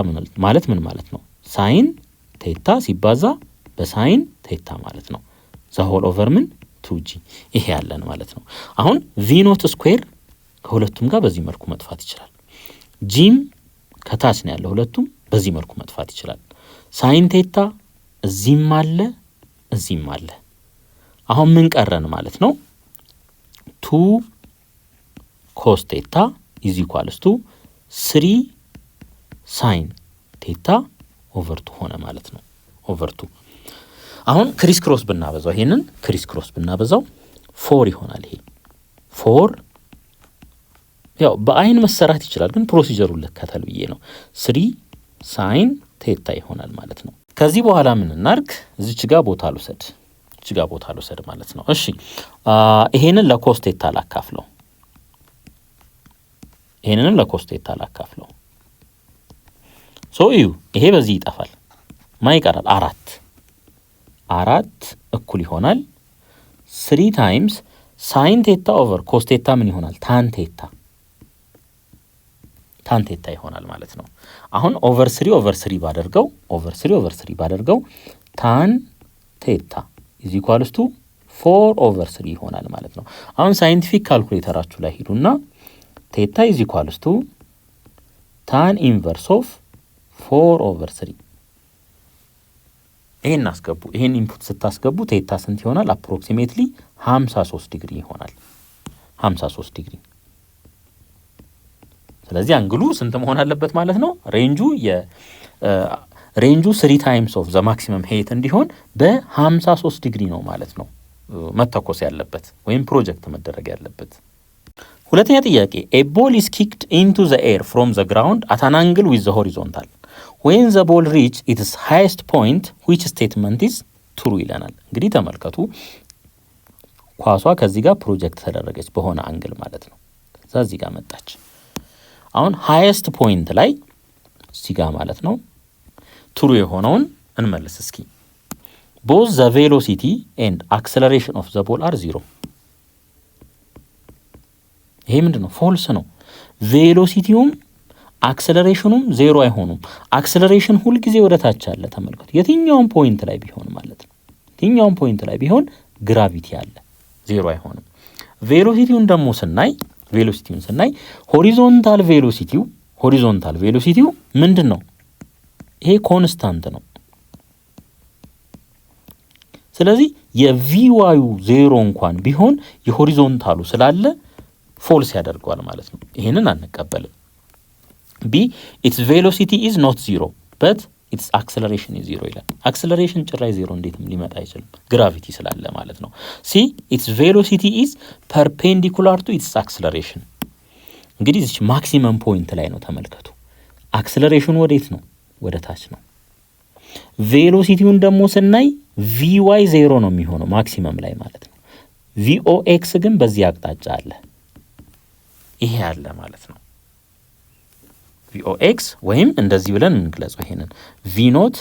S1: ማለት ምን ማለት ነው? ሳይን ቴታ ሲባዛ በሳይን ቴታ ማለት ነው። ዘ ሆል ኦቨር 2 ጂ። ይሄ ያለን ማለት ነው። አሁን ቪ ኖት ስኩዌር ከሁለቱም ጋር በዚህ መልኩ መጥፋት ይችላል። ጂም ከታች ነው ያለው፣ ሁለቱም በዚህ መልኩ መጥፋት ይችላል። ሳይን ቴታ እዚህም አለ እዚህም አለ። አሁን ምን ቀረን ማለት ነው? 2 ኮስ ቴታ ኢዝ ኢኳልስ ቱ 3 ሳይን ቴታ ኦቨር 2 ሆነ ማለት ነው። ኦቨር 2 አሁን ክሪስ ክሮስ ብናበዛው ይሄንን ክሪስ ክሮስ ብናበዛው 4 ይሆናል። ይሄ 4 ያው በአይን መሰራት ይችላል፣ ግን ፕሮሲጀሩን ልከተል ብዬ ነው። 3 ሳይን ቴታ ይሆናል ማለት ነው። ከዚህ በኋላ ምን እናርግ? እዚች ጋር ቦታ ልውሰድ ማለት ነው። እሺ ይሄንን ለኮስ ቴታ ላካፍለው፣ ይሄንንም ለኮስ ቴታ ላካፍለው። እዩ ይሄ በዚህ ይጠፋል። ማ ይቀራል? 4 እኩል ይሆናል 3 ታይምስ ሳይን ቴታ ኦቨር ኮስ ቴታ ምን ይሆናል? ታን ቴታ ይሆናል ማለት ነው። አሁን ኦቨር 3 ባደርገው ታን ቴታ ኢዝ ኢኳልስ ቱ 4 ኦቨር 3 ይሆናል ማለት ነው። አሁን ሳይንቲፊክ ካልኩሌተራችሁ ላይ ሄዱና ቴታ ኢዝ ኢኳልስ ቱ ታን ኢንቨርስ ኦፍ 4 ኦቨር 3 ይሄን አስገቡ። ይሄን ኢንፑት ስታስገቡ ቴታ ስንት ይሆናል? አፕሮክሲሜትሊ 53 ዲግሪ ይሆናል። 53 ዲግሪ። ስለዚህ አንግሉ ስንት መሆን አለበት ማለት ነው? ሬንጁ 3 ታይምስ ኦፍ ዘ ማክሲመም ሄይት እንዲሆን በ53 ዲግሪ ነው ማለት ነው መተኮስ ያለበት ወይም ፕሮጀክት መደረግ ያለበት። ሁለተኛ ጥያቄ ኤ ቦል ኢዝ ኪክድ ኢንቱ ዘ ኤር ፍሮም ዘ ግራውንድ አት አን አንግል ዊዝ ዘ ሆሪዞንታል when the ball reach its highest point which statement is true ይለናል። እንግዲህ ተመልከቱ ኳሷ ከዚህ ጋር ፕሮጀክት ተደረገች በሆነ አንግል ማለት ነው። ከዛ እዚህ ጋር መጣች። አሁን ሃይስት ፖይንት ላይ እዚህ ጋር ማለት ነው ትሩ የሆነውን እንመልስ እስኪ። both the velocity and acceleration of the ball are 0 ይሄ ምንድነው ፎልስ ነው። ቬሎሲቲውም አክሰለሬሽኑም 0 አይሆኑም። አክሰለሬሽን ሁሉ ጊዜ ወደ ታች አለ ተመልከቱ። የትኛውም ፖይንት ላይ ቢሆን ማለት ነው የትኛውም ፖይንት ላይ ቢሆን ግራቪቲ አለ 0 አይሆንም። ቬሎሲቲውን ደግሞ ስናይ ሆሪዞንታል ቬሎሲቲው ምንድነው? ይሄ ኮንስታንት ነው። ስለዚህ የቪዋዩ 0 እንኳን ቢሆን የሆሪዞንታሉ ስላለ ፎልስ ያደርገዋል ማለት ነው። ይሄንን አንቀበልም። ቢ its velocity is not 0 but its acceleration is 0 ይላል። አክሰለሬሽን ጭራይ 0 እንዴትም ሊመጣ አይችልም ግራቪቲ ስላለ ማለት ነው። ሲ its velocity is perpendicular to its acceleration እንግዲህ እዚህ ማክሲመም ፖይንት ላይ ነው ተመልከቱ። አክሰለሬሽኑ ወዴት ነው? ወደ ታች ነው። ቬሎሲቲውን ደግሞ ስናይ ቪዋይ 0 ነው የሚሆነው ማክሲመም ላይ ማለት ነው። ቪኦኤክስ ግን በዚህ አቅጣጫ አለ። ይሄ አለ ማለት ነው። ቪኦኤክስ ወይም እንደዚህ ብለን እንግለጸው ይሄንን ቪኖት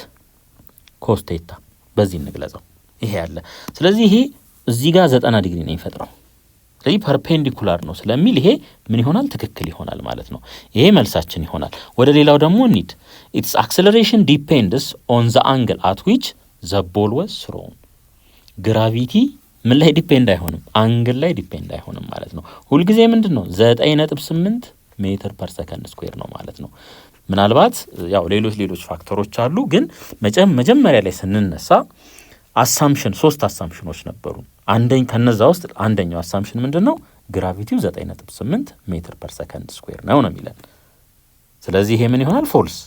S1: ኮስቴታ በዚህ እንግለጸው። ይሄ አለ። ስለዚህ ይሄ እዚህ ጋር 90 ዲግሪ ነው የሚፈጥረው። ስለዚህ ፐርፔንዲኩላር ነው ስለሚል ይሄ ምን ይሆናል? ትክክል ይሆናል ማለት ነው። ይሄ መልሳችን ይሆናል። ወደ ሌላው ደግሞ እንሂድ። its acceleration depends on the angle at which the ball was thrown ግራቪቲ ምን ላይ ዲፔንድ አይሆንም? አንግል ላይ ዲፔንድ አይሆንም ማለት ነው። ሁሉ ጊዜ ምንድነው 9.8 ሜትር ፐር ሰከንድ ስኩዌር ነው ማለት ነው። ምናልባት ያው ሌሎች ፋክተሮች አሉ፣ ግን መጀመሪያ ላይ ስንነሳ አሳምፕሽን 3 አሳምፕሽኖች ነበሩ። ከነዛ ውስጥ አንደኛው አሳምፕሽን ምንድነው? ግራቪቲው 9.8 ሜትር ፐር ሰከንድ ስኩዌር ነው የሚለን። ስለዚህ ይሄ ምን ይሆናል? ፎልስ።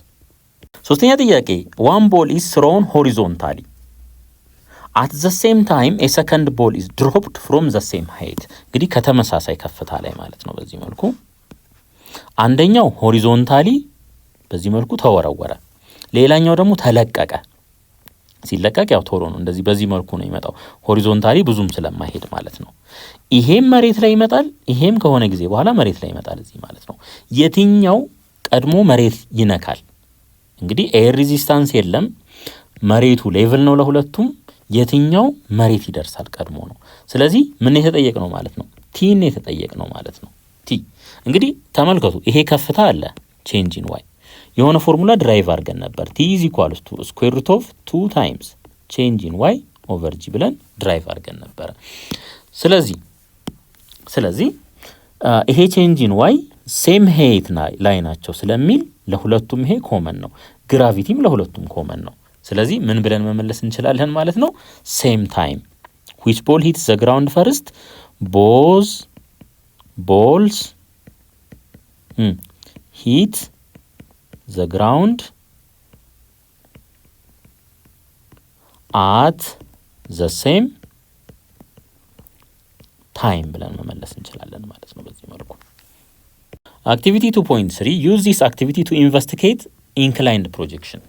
S1: ሶስተኛ ጥያቄ one ball is thrown horizontally at the same time a second ball is dropped from the same height እንግዲህ ከተመሳሳይ ከፍታ ላይ ማለት ነው። በዚህ መልኩ አንደኛው ሆሪዞንታሊ በዚህ መልኩ ተወረወረ፣ ሌላኛው ደግሞ ተለቀቀ። ሲለቀቅ ያው ቶሎ ነው እንደዚህ በዚህ መልኩ ነው የሚመጣው፣ ሆሪዞንታሊ ብዙም ስለማይሄድ ማለት ነው። ይሄም መሬት ላይ ይመጣል፣ ይሄም ከሆነ ጊዜ በኋላ መሬት ላይ ይመጣል እዚህ ማለት ነው። የትኛው ቀድሞ መሬት ይነካል? እንግዲህ ኤር ሬዚስታንስ የለም፣ መሬቱ ሌቭል ነው ለሁለቱም። የትኛው መሬት ይደርሳል ቀድሞ ነው። ስለዚህ ምን የተጠየቅ ነው ማለት ነው? ቲን የተጠየቅ ነው ማለት ነው። ቲ እንግዲህ ተመልከቱ፣ ይሄ ከፍታ አለ ቼንጅ ኢን ዋይ የሆነ ፎርሙላ ድራይቭ አድርገን ነበር። ቲ ኢዝ ኢኳልስ ቱ ስኩዌር ሩት ኦፍ 2 ታይምስ ቼንጅ ኢን ዋይ ኦቨር ጂ ብለን ድራይቭ አድርገን ነበር። ስለዚህ ይሄ ቼንጅ ኢን ዋይ ሴም ሄይት ላይ ናቸው ስለሚል ለሁለቱም ይሄ ኮመን ነው፣ ግራቪቲም ለሁለቱም ኮመን ነው። ስለዚህ ምን ብለን መመለስ እንችላለን ማለት ነው? ሴም ታይም which ball hits the ground first both balls hit the ground at the same time ብለን መመለስ እንችላለን ማለት ነው በዚህ መልኩ። activity 2.3 use this activity to investigate inclined projection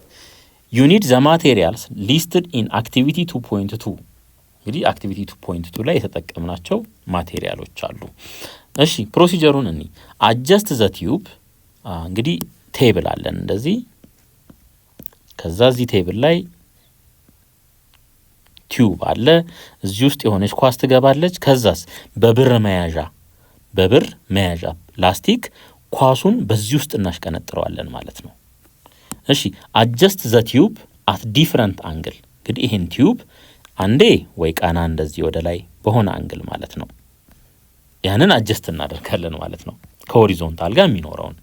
S1: you need the materials listed in activity 2.2 እንግዲህ activity 2.2 ላይ የተጠቀምናቸው ማቴሪያሎች አሉ። እሺ ፕሮሲጀሩን እንይ። adjust the tube እንግዲህ ቴብል አለን እንደዚህ። ከዛ እዚህ ቴብል ላይ ቲዩብ አለ፣ እዚህ ውስጥ የሆነች ኳስ ትገባለች። ከዛስ በብር መያዣ ላስቲክ ኳሱን በዚህ ውስጥ እናሽቀነጥረዋለን ማለት ነው። እሺ adjust the tube at different angle እንግዲህ ይሄን ቲዩብ አንዴ ወይ ቃና እንደዚህ ወደ ላይ በሆነ አንግል ማለት ነው ያንን አጀስት እናደርጋለን ማለት ነው ከሆሪዞንታል ጋር የሚኖረውን።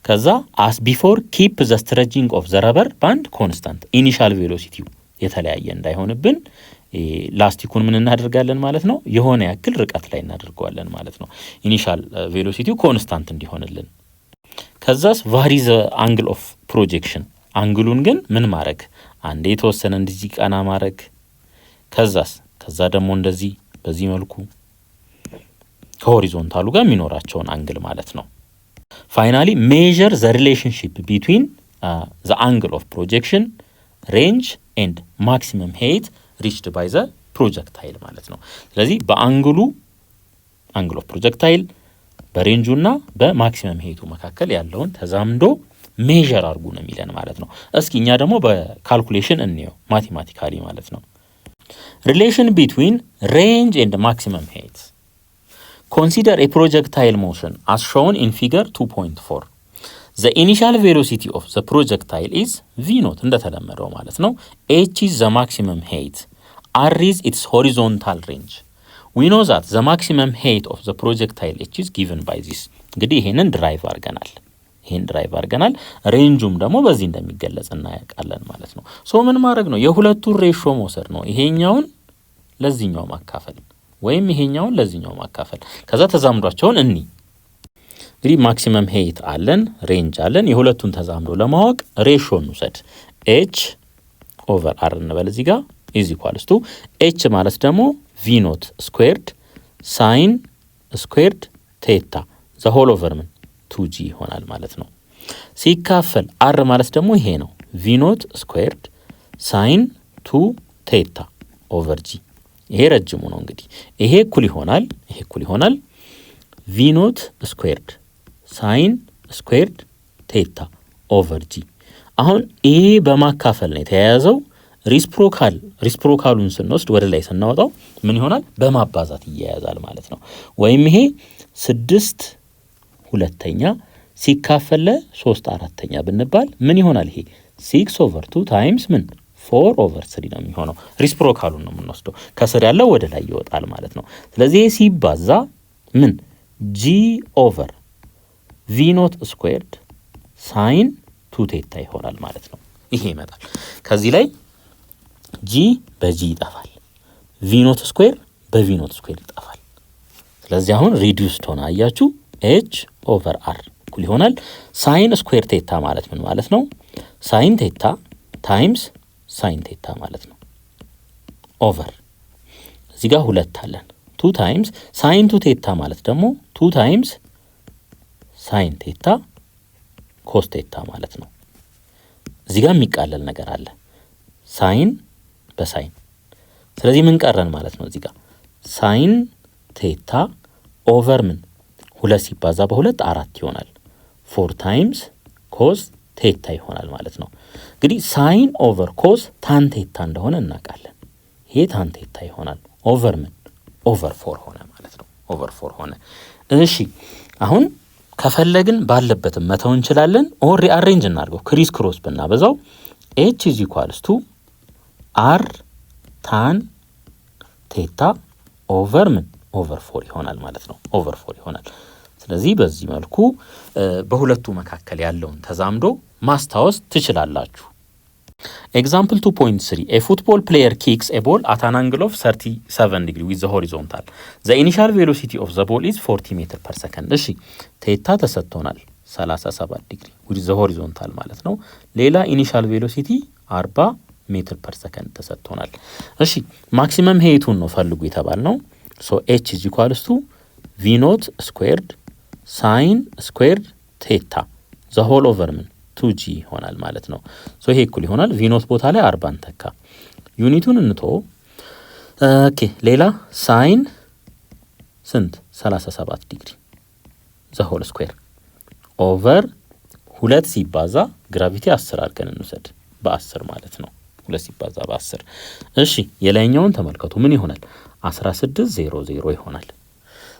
S1: ከዛ as before keep the stretching of the rubber band constant initial velocity የተለያየ እንዳይሆንብን ላስቲኩን ምን እናደርጋለን ማለት ነው የሆነ ያክል ርቀት ላይ እናደርገዋለን ማለት ነው ኢኒሻል ቬሎሲቲው ኮንስታንት እንዲሆንልን። ከዛስ vary the angle of projection አንግሉን ግን ምን ማድረግ አንዴ የተወሰነ እንደዚህ ቀና ማድረግ። ከዛ ደግሞ እንደዚህ በዚህ መልኩ ከሆሪዞንታሉ ጋር የሚኖራቸውን አንግል ማለት ነው። ፋይናሊ measure the relationship between the angle of projection, range and maximum height reached by the projectile ማለት ነው። ስለዚህ በአንግሉ አንግል ኦፍ ፕሮጀክታይል በሬንጁና በማክሲመም ሄይቱ መካከል ያለውን ተዛምዶ ሜዠር አድርጉ ነው የሚለን ማለት ነው። እስኪ እኛ ደግሞ በካልኩሌሽን እንየው ማቴማቲካሊ ማለት ነው። relation between range and maximum height. Consider a projectile motion as shown in figure 2.4. The initial velocity of the projectile is v naught እንደተለመደው ማለት ነው። h is the maximum height, r is its horizontal range. We know that the maximum height of the projectile h is given by this. እንግዲህ ይሄንን ድራይቭ አድርገናል። ሬንጁም ደግሞ በዚህ እንደሚገለጽ እናያውቃለን ማለት ነው። ሶ ምን ማድረግ ነው? የሁለቱን ሬሾ መውሰድ ነው። ይሄኛውን ለዚህኛው ማካፈል ወይም ይሄኛውን ለዚህኛው ማካፈል ከዛ ተዛምዷቸውን እንግዲህ ማክሲመም ሄይት አለን፣ ሬንጅ አለን። የሁለቱን ተዛምዶ ለማወቅ ሬሾን ውሰድ። h ኦቨር r እንበል እዚህ ጋር is equals to h ማለት ደግሞ v naught squared sin squared theta the whole over ምን 2g ይሆናል ማለት ነው። ሲካፈል r ማለት ደግሞ ይሄ ነው v naught squared sin 2 theta over g። ይሄ ረጅሙ ነው እንግዲህ ይሄ እኩል ይሆናል v naught squared sin squared theta over g። አሁን ይሄ በማካፈል ነው የተያያዘው። ሪስፕሮካሉን ስንወስድ ወደ ላይ ስናወጣው ምን ይሆናል? በማባዛት ይያያዛል ማለት ነው። ወይም ይሄ 6/2 ሲካፈል ለ3/4 ብንባል ምን ይሆናል? ይሄ 6/2 ታይምስ ምን 4/3 ነው የሚሆነው። ሪስፕሮካሉን ነው የምንወስደው። ከስር ያለው ወደ ላይ ይወጣል ማለት ነው። ስለዚህ ሲባዛ ምን g ኦቨር v naught squared sin 2 theta ይሆናል ማለት ነው። ይሄ ይመጣል። ከዚህ ላይ g በg ይጠፋል፣ v naught square በv naught square ይጠፋል። ስለዚህ አሁን ሪዲዩስድ ሆነ። አያችሁ h ኦቨር r እኩል ይሆናል sin square theta ማለት ምን ማለት ነው? sin theta ታይምስ sin theta ማለት ነው። ኦቨር እዚህ ጋር 2 አለን 2 ታይምስ sin 2 theta ማለት ደግሞ 2 ታይምስ sin theta cos theta ማለት ነው። እዚህ ጋር የሚቃለል ነገር አለ ሳይን በሳይን። ስለዚህ ምን ቀረን ማለት ነው? እዚህ ጋር ሳይን ቴታ ኦቨር ምን 2 ሲባዛ በ2 4 ይሆናል 4 ታይምስ ኮስ ቴታ ይሆናል ማለት ነው። እንግዲህ ሳይን ኦቨር ኮስ ታን ቴታ እንደሆነ እናውቃለን። ይሄ ታን ቴታ ይሆናል ኦቨር ምን ኦቨር 4 ሆነ ማለት ነው። ኦቨር 4 ሆነ። እሺ አሁን ከፈለግን ባለበትም መተው እንችላለን። ኦር ሪአሬንጅ እናድርገው። ክሪስ ክሮስ ብናበዛው h is equals to r tan theta ኦቨር ምን ኦቨር 4 ይሆናል ማለት ነው። ኦቨር 4 ይሆናል። ስለዚህ በዚህ መልኩ በሁለቱ መካከል ያለውን ተዛምዶ ማስታወስ ትችላላችሁ። Example 2.3 A football player kicks a ball at an angle of 37 degree with the horizontal. The initial velocity of the ball is 40 meter per second. እሺ ቴታ ተሰጥቶናል 37 ዲግሪ with the horizontal ማለት ነው። ሌላ ኢኒሻል ቬሎሲቲ 40 ሜትር ፐር ሰከንድ ተሰጥቶናል። እሺ ማክሲመም ሄይቱን ነው ፈልጉ የተባልነው። so h is equals to v naught squared sin squared theta the whole over ምን 2g ይሆናል ማለት ነው። ሶ ይሄ እኩል ይሆናል v naught ቦታ ላይ 40 ተካ። ዩኒቱን እንቶ ኦኬ ሌላ ሳይን ስንት 37 ዲግሪ the whole square ኦቨር 2 ሲባዛ ግራቪቲ 10 አድርገን እንውሰድ በ10 ማለት ነው። 2 ሲባዛ በ10 እሺ የላይኛውን ተመልከቱ ምን ይሆናል? 1600 ይሆናል።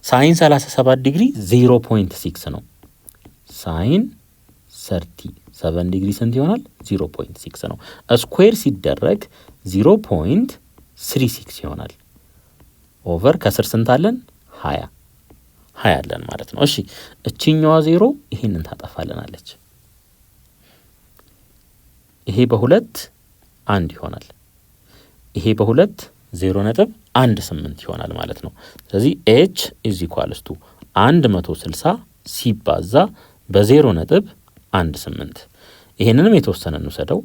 S1: ሳይን 37 ዲግሪ 0.6 ነው። ሳይን 37 ዲግሪ ስንት ይሆናል? 0.6 ነው። ስኩዌር ሲደረግ 0.36 ይሆናል። ኦቨር ከስር ስንት አለን? 20 አለን ማለት ነው። እሺ እቺኛዋ 0 ይሄንን ታጠፋልናለች። ይሄ በ2 1 ይሆናል። ይሄ በ2 0.18 ይሆናል ማለት ነው። ስለዚህ h is equals to 160 ሲባዛ በ0.18 ይሄንንም የተወሰነ እንውሰደው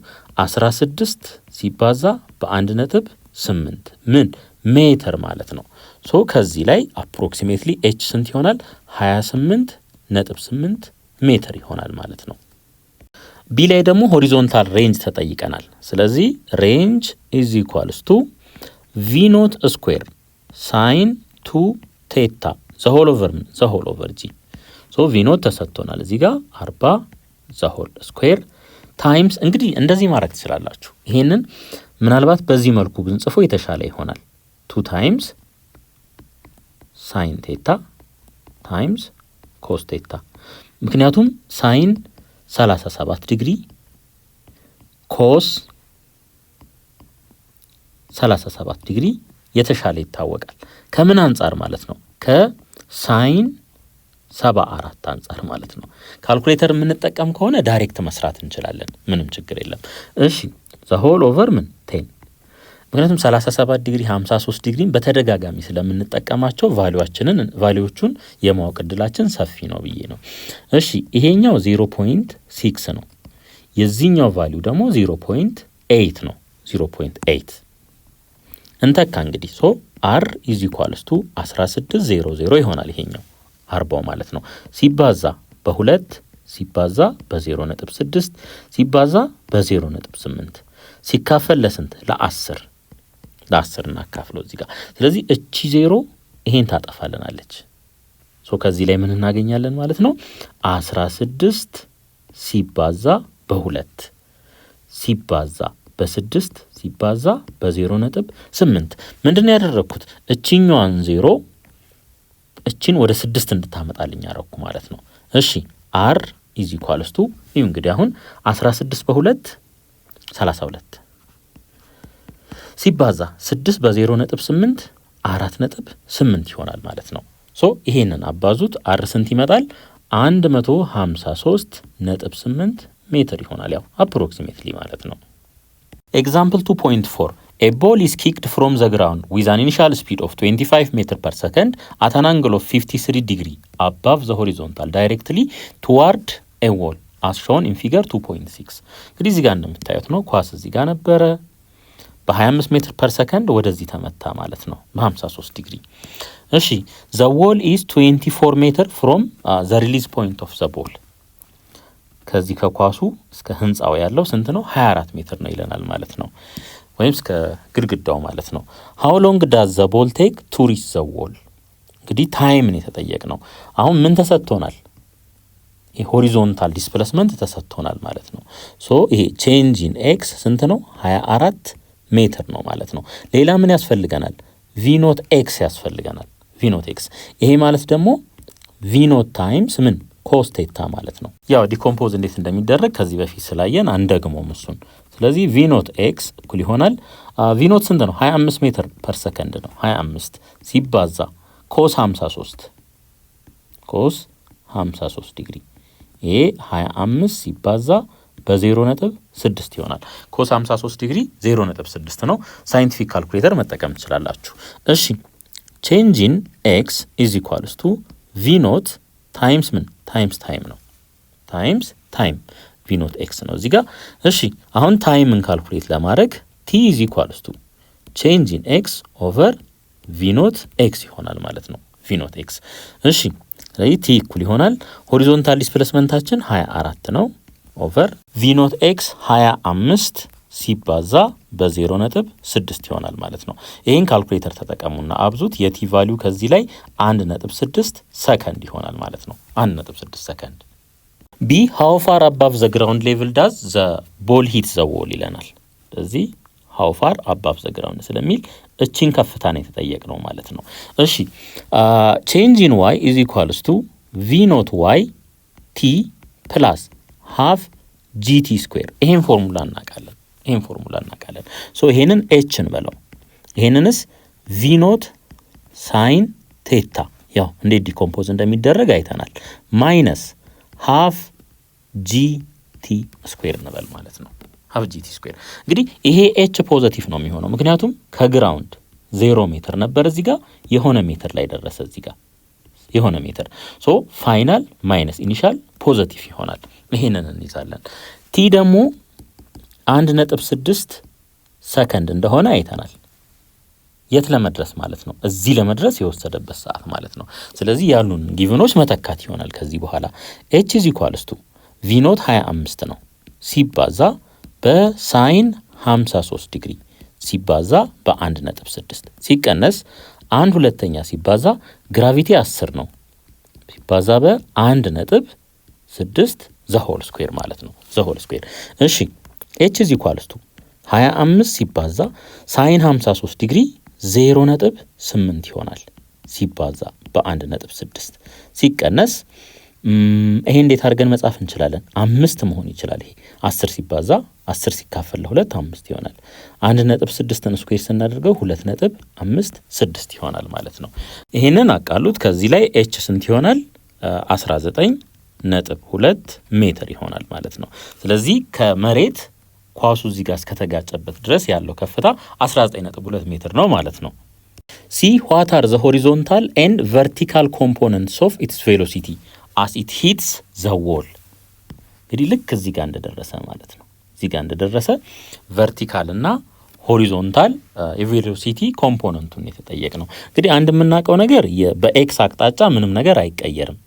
S1: 16 ሲባዛ በ1.8 ምን ሜትር ማለት ነው። ሶ ከዚህ ላይ አፕሮክሲሜትሊ h ስንት ይሆናል? 28.8 ሜትር ይሆናል ማለት ነው። ቢ ላይ ደግሞ ሆሪዞንታል ሬንጅ ተጠይቀናል። ስለዚህ ሬንጅ ኢዝ ኢኳልስ ቱ ቪ ኖት ስኩዌር ሳይን 2 ቴታ ዘሆል ኦቨር ጂ። ሶ ቪ ኖት ተሰጥቶናል እዚህ ጋር 40 ዘሆል ስኩዌር ታይምስ እንግዲህ እንደዚህ ማድረግ ትችላላችሁ። ይሄንን ምናልባት በዚህ መልኩ ብንጽፎ የተሻለ ይሆናል። 2 ታይምስ ሳይን ቴታ ታይምስ ኮስ ቴታ። ምክንያቱም ሳይን 37 ዲግሪ ኮስ 37 ዲግሪ የተሻለ ይታወቃል። ከምን አንጻር ማለት ነው? ከሳይን 74 አንጻር ማለት ነው። ካልኩሌተር የምንጠቀም ከሆነ ዳይሬክት መስራት እንችላለን፣ ምንም ችግር የለም። እሺ ዘ ሆል ኦቨር 10 ምክንያቱም 37 ዲግሪ 53 ዲግሪን በተደጋጋሚ ስለምንጠቀማቸው ቫልዩዎቹን የማወቅ እድላችን ሰፊ ነው ብዬ ነው። እሺ ይሄኛው 0.6 ነው። የዚህኛው ቫልዩ ደግሞ 0.8 ነው። 0.8 እንተካ እንግዲህ ሶ r ኢዝ ኢኳልስ ቱ 1600 ይሆናል። ይሄኛው 40 ማለት ነው ሲባዛ በ2 ሲባዛ በ0.6 ሲባዛ በ0.8 ሲካፈል ለስንት? ለ10 እናካፍለው እዚህ ጋር። ስለዚህ እቺ 0 ይሄን ታጠፋልናለች። ሶ ከዚህ ላይ ምን እናገኛለን ማለት ነው? 16 ሲባዛ በ2 ሲባዛ በ6 ሲባዛ በ0.8 ምንድነው ያደረኩት? እቺኛዋን 0 እቺን ወደ 6 እንድታመጣልኝ አረኩ ማለት ነው። እሺ r ኢዝ ኢኳልስ ቱ ይሄ እንግዲህ አሁን 16 በ2 32 ሲባዛ 6 በ0.8 4.8 ይሆናል ማለት ነው። ሶ ይሄንን አባዙት r ስንት ይመጣል? 153.8 ሜትር ይሆናል። ያው አፕሮክሲሜትሊ ማለት ነው። ኤግዛምፕል 2.4 A ball is kicked from the ground with an initial speed of 25 meters per second at an angle of 53 degree above the horizontal directly toward a wall as shown in figure 2.6 እንግዲህ እዚህ ጋር እንደምታዩት ነው። ኳስ እዚህ ጋር ነበረ በ25 ሜትር ፐር ሰከንድ ወደዚህ ተመታ ማለት ነው በ53 ዲግሪ። እሺ the wall is 24 meter from the release point of the ball ከዚህ ከኳሱ እስከ ህንጻው ያለው ስንት ነው? 24 ሜትር ነው ይለናል ማለት ነው፣ ወይም እስከ ግድግዳው ማለት ነው። how long does the ball take to reach the wall? እንግዲህ ታይምን የተጠየቅ ነው። አሁን ምን ተሰጥቶናል? ሆሪዞንታል ዲስፕሌስመንት ተሰጥቶናል ማለት ነው። ሶ ይሄ ቼንጅ ኢን ኤክስ ስንት ነው? 24 ሜትር ነው ማለት ነው። ሌላ ምን ያስፈልገናል? ቪ ኖት ኤክስ ያስፈልገናል። ቪ ኖት ኤክስ ይሄ ማለት ደግሞ ቪ ኖት ታይምስ ምን ኮስ ቴታ ማለት ነው። ያው ዲኮምፖዝ እንዴት እንደሚደረግ ከዚህ በፊት ስላየን አንደግሞም እሱን። ስለዚህ ቪ ኖት ኤክስ እኩል ይሆናል ቪ ኖት ስንት ነው? 25 ሜትር ፐር ሰከንድ ነው። 25 ሲባዛ ኮስ 53 ዲግሪ ይሄ 25 ሲባዛ በ0.6 ይሆናል። ኮስ 53 ዲግሪ 0.6 ነው። ሳይንቲፊክ ካልኩሌተር መጠቀም ትችላላችሁ። እሺ ቼንጅ ኢን ኤክስ ኢዝ ኢኳልስ ቱ ቪ ኖት ታይምስ ምን ታይምስ ታይም ነው። ታይምስ ታይም ቪ ኖት ኤክስ ነው እዚህ ጋር። እሺ አሁን ታይምን ካልኩሌት ለማድረግ ቲ ኢዝ ኢኳልስ ቱ ቼንጅ ኢን ኤክስ ኦቨር ቪ ኖት ኤክስ ይሆናል ማለት ነው። ቪ ኖት ኤክስ እሺ ስለዚህ ቲ እኩል ይሆናል ሆሪዞንታል ዲስፕሌስመንታችን 24 ነው ኦቨር ቪ ኖት ኤክስ 25 ሲባዛ በ0.6 ይሆናል ማለት ነው። ይሄን ካልኩሌተር ተጠቀሙና አብዙት። የቲ ቫልዩ ከዚህ ላይ 1.6 ሰከንድ ይሆናል ማለት ነው። 1.6 ሰከንድ። ቢ ሃው ፋር አባቭ ዘ ግራውንድ ሌቭል ዳዝ ዘ ቦል ሂት ዘ ዎል ይለናል። ስለዚህ ሃው ፋር አባቭ ዘ ግራውንድ ስለሚል እቺን ከፍታ ነው የተጠየቅነው ማለት ነው። እሺ ቼንጅ ኢን ዋይ ኢዝ ኢኳልስ ቱ ቪ ኖት ዋይ ቲ ፕላስ ሃፍ ጂቲ ስኩዌር። ይሄን ፎርሙላ እናውቃለን። ሶ ይሄንን ኤችን በለው፣ ይሄንንስ ቪ ኖት ሳይን ቴታ ያው እንዴት ዲኮምፖዝ እንደሚደረግ አይተናል። ማይነስ ሃፍ ጂቲ ስኩዌር እንበል ማለት ነው። ሃፍ ጂቲ ስኩዌር እንግዲህ ይሄ ኤች ፖዚቲቭ ነው የሚሆነው ምክንያቱም ከግራውንድ 0 ሜትር ነበር እዚህ ጋር የሆነ ሜትር ላይ ደረሰ እዚህ ጋር የሆነ ሜትር። ሶ ፋይናል ማይነስ ኢኒሻል ፖዚቲቭ ይሆናል። ይሄንን እንይዛለን። ቲ ደግሞ 1.6 ሰከንድ እንደሆነ አይተናል። የት ለመድረስ ማለት ነው? እዚህ ለመድረስ የወሰደበት ሰዓት ማለት ነው። ስለዚህ ያሉን ጊቭኖች መተካት ይሆናል ከዚህ በኋላ። ኤች ኢዝ ኢኳልስ ቱ ቪ ኖት 25 ነው ሲባዛ በሳይን 53 ዲግሪ ሲባዛ በ1.6 ሲቀነስ 1/2 ሲባዛ ግራቪቲ 10 ነው ሲባዛ በ1.6 ዘሆል ስኩዌር ማለት ነው። ዘሆል ስኩዌር። እሺ h is equals to 25 ሲባዛ ሳይን 53 ዲግሪ 0.8 ይሆናል ሲባዛ በ1.6 ሲቀነስ ይሄ እንዴት አድርገን መጻፍ እንችላለን? 5 መሆን ይችላል። ይሄ 10 ሲባዛ 10 ሲካፈል ለ2 5 ይሆናል። 1.6ን ስኩዌር ስናደርገው 2.56 ይሆናል ማለት ነው። ይሄንን አቃሉት። ከዚህ ላይ h ስንት ይሆናል? 19.2 ሜትር ይሆናል ማለት ነው። ስለዚህ ከመሬት ኳሱ እዚህ ጋር እስከተጋጨበት ድረስ ያለው ከፍታ 19.2 ሜትር ነው ማለት ነው። ሲ what are the horizontal and vertical components of its velocity as it hits the wall? እንግዲህ ልክ እዚህ ጋር እንደደረሰ ማለት ነው። እዚህ ጋር እንደደረሰ ቨርቲካል እና ሆሪዞንታል የቬሎሲቲ ኮምፖነንቱን የተጠየቅ ነው። እንግዲህ አንድ የምናውቀው ነገር በኤክስ አቅጣጫ ምንም ነገር አይቀየርም።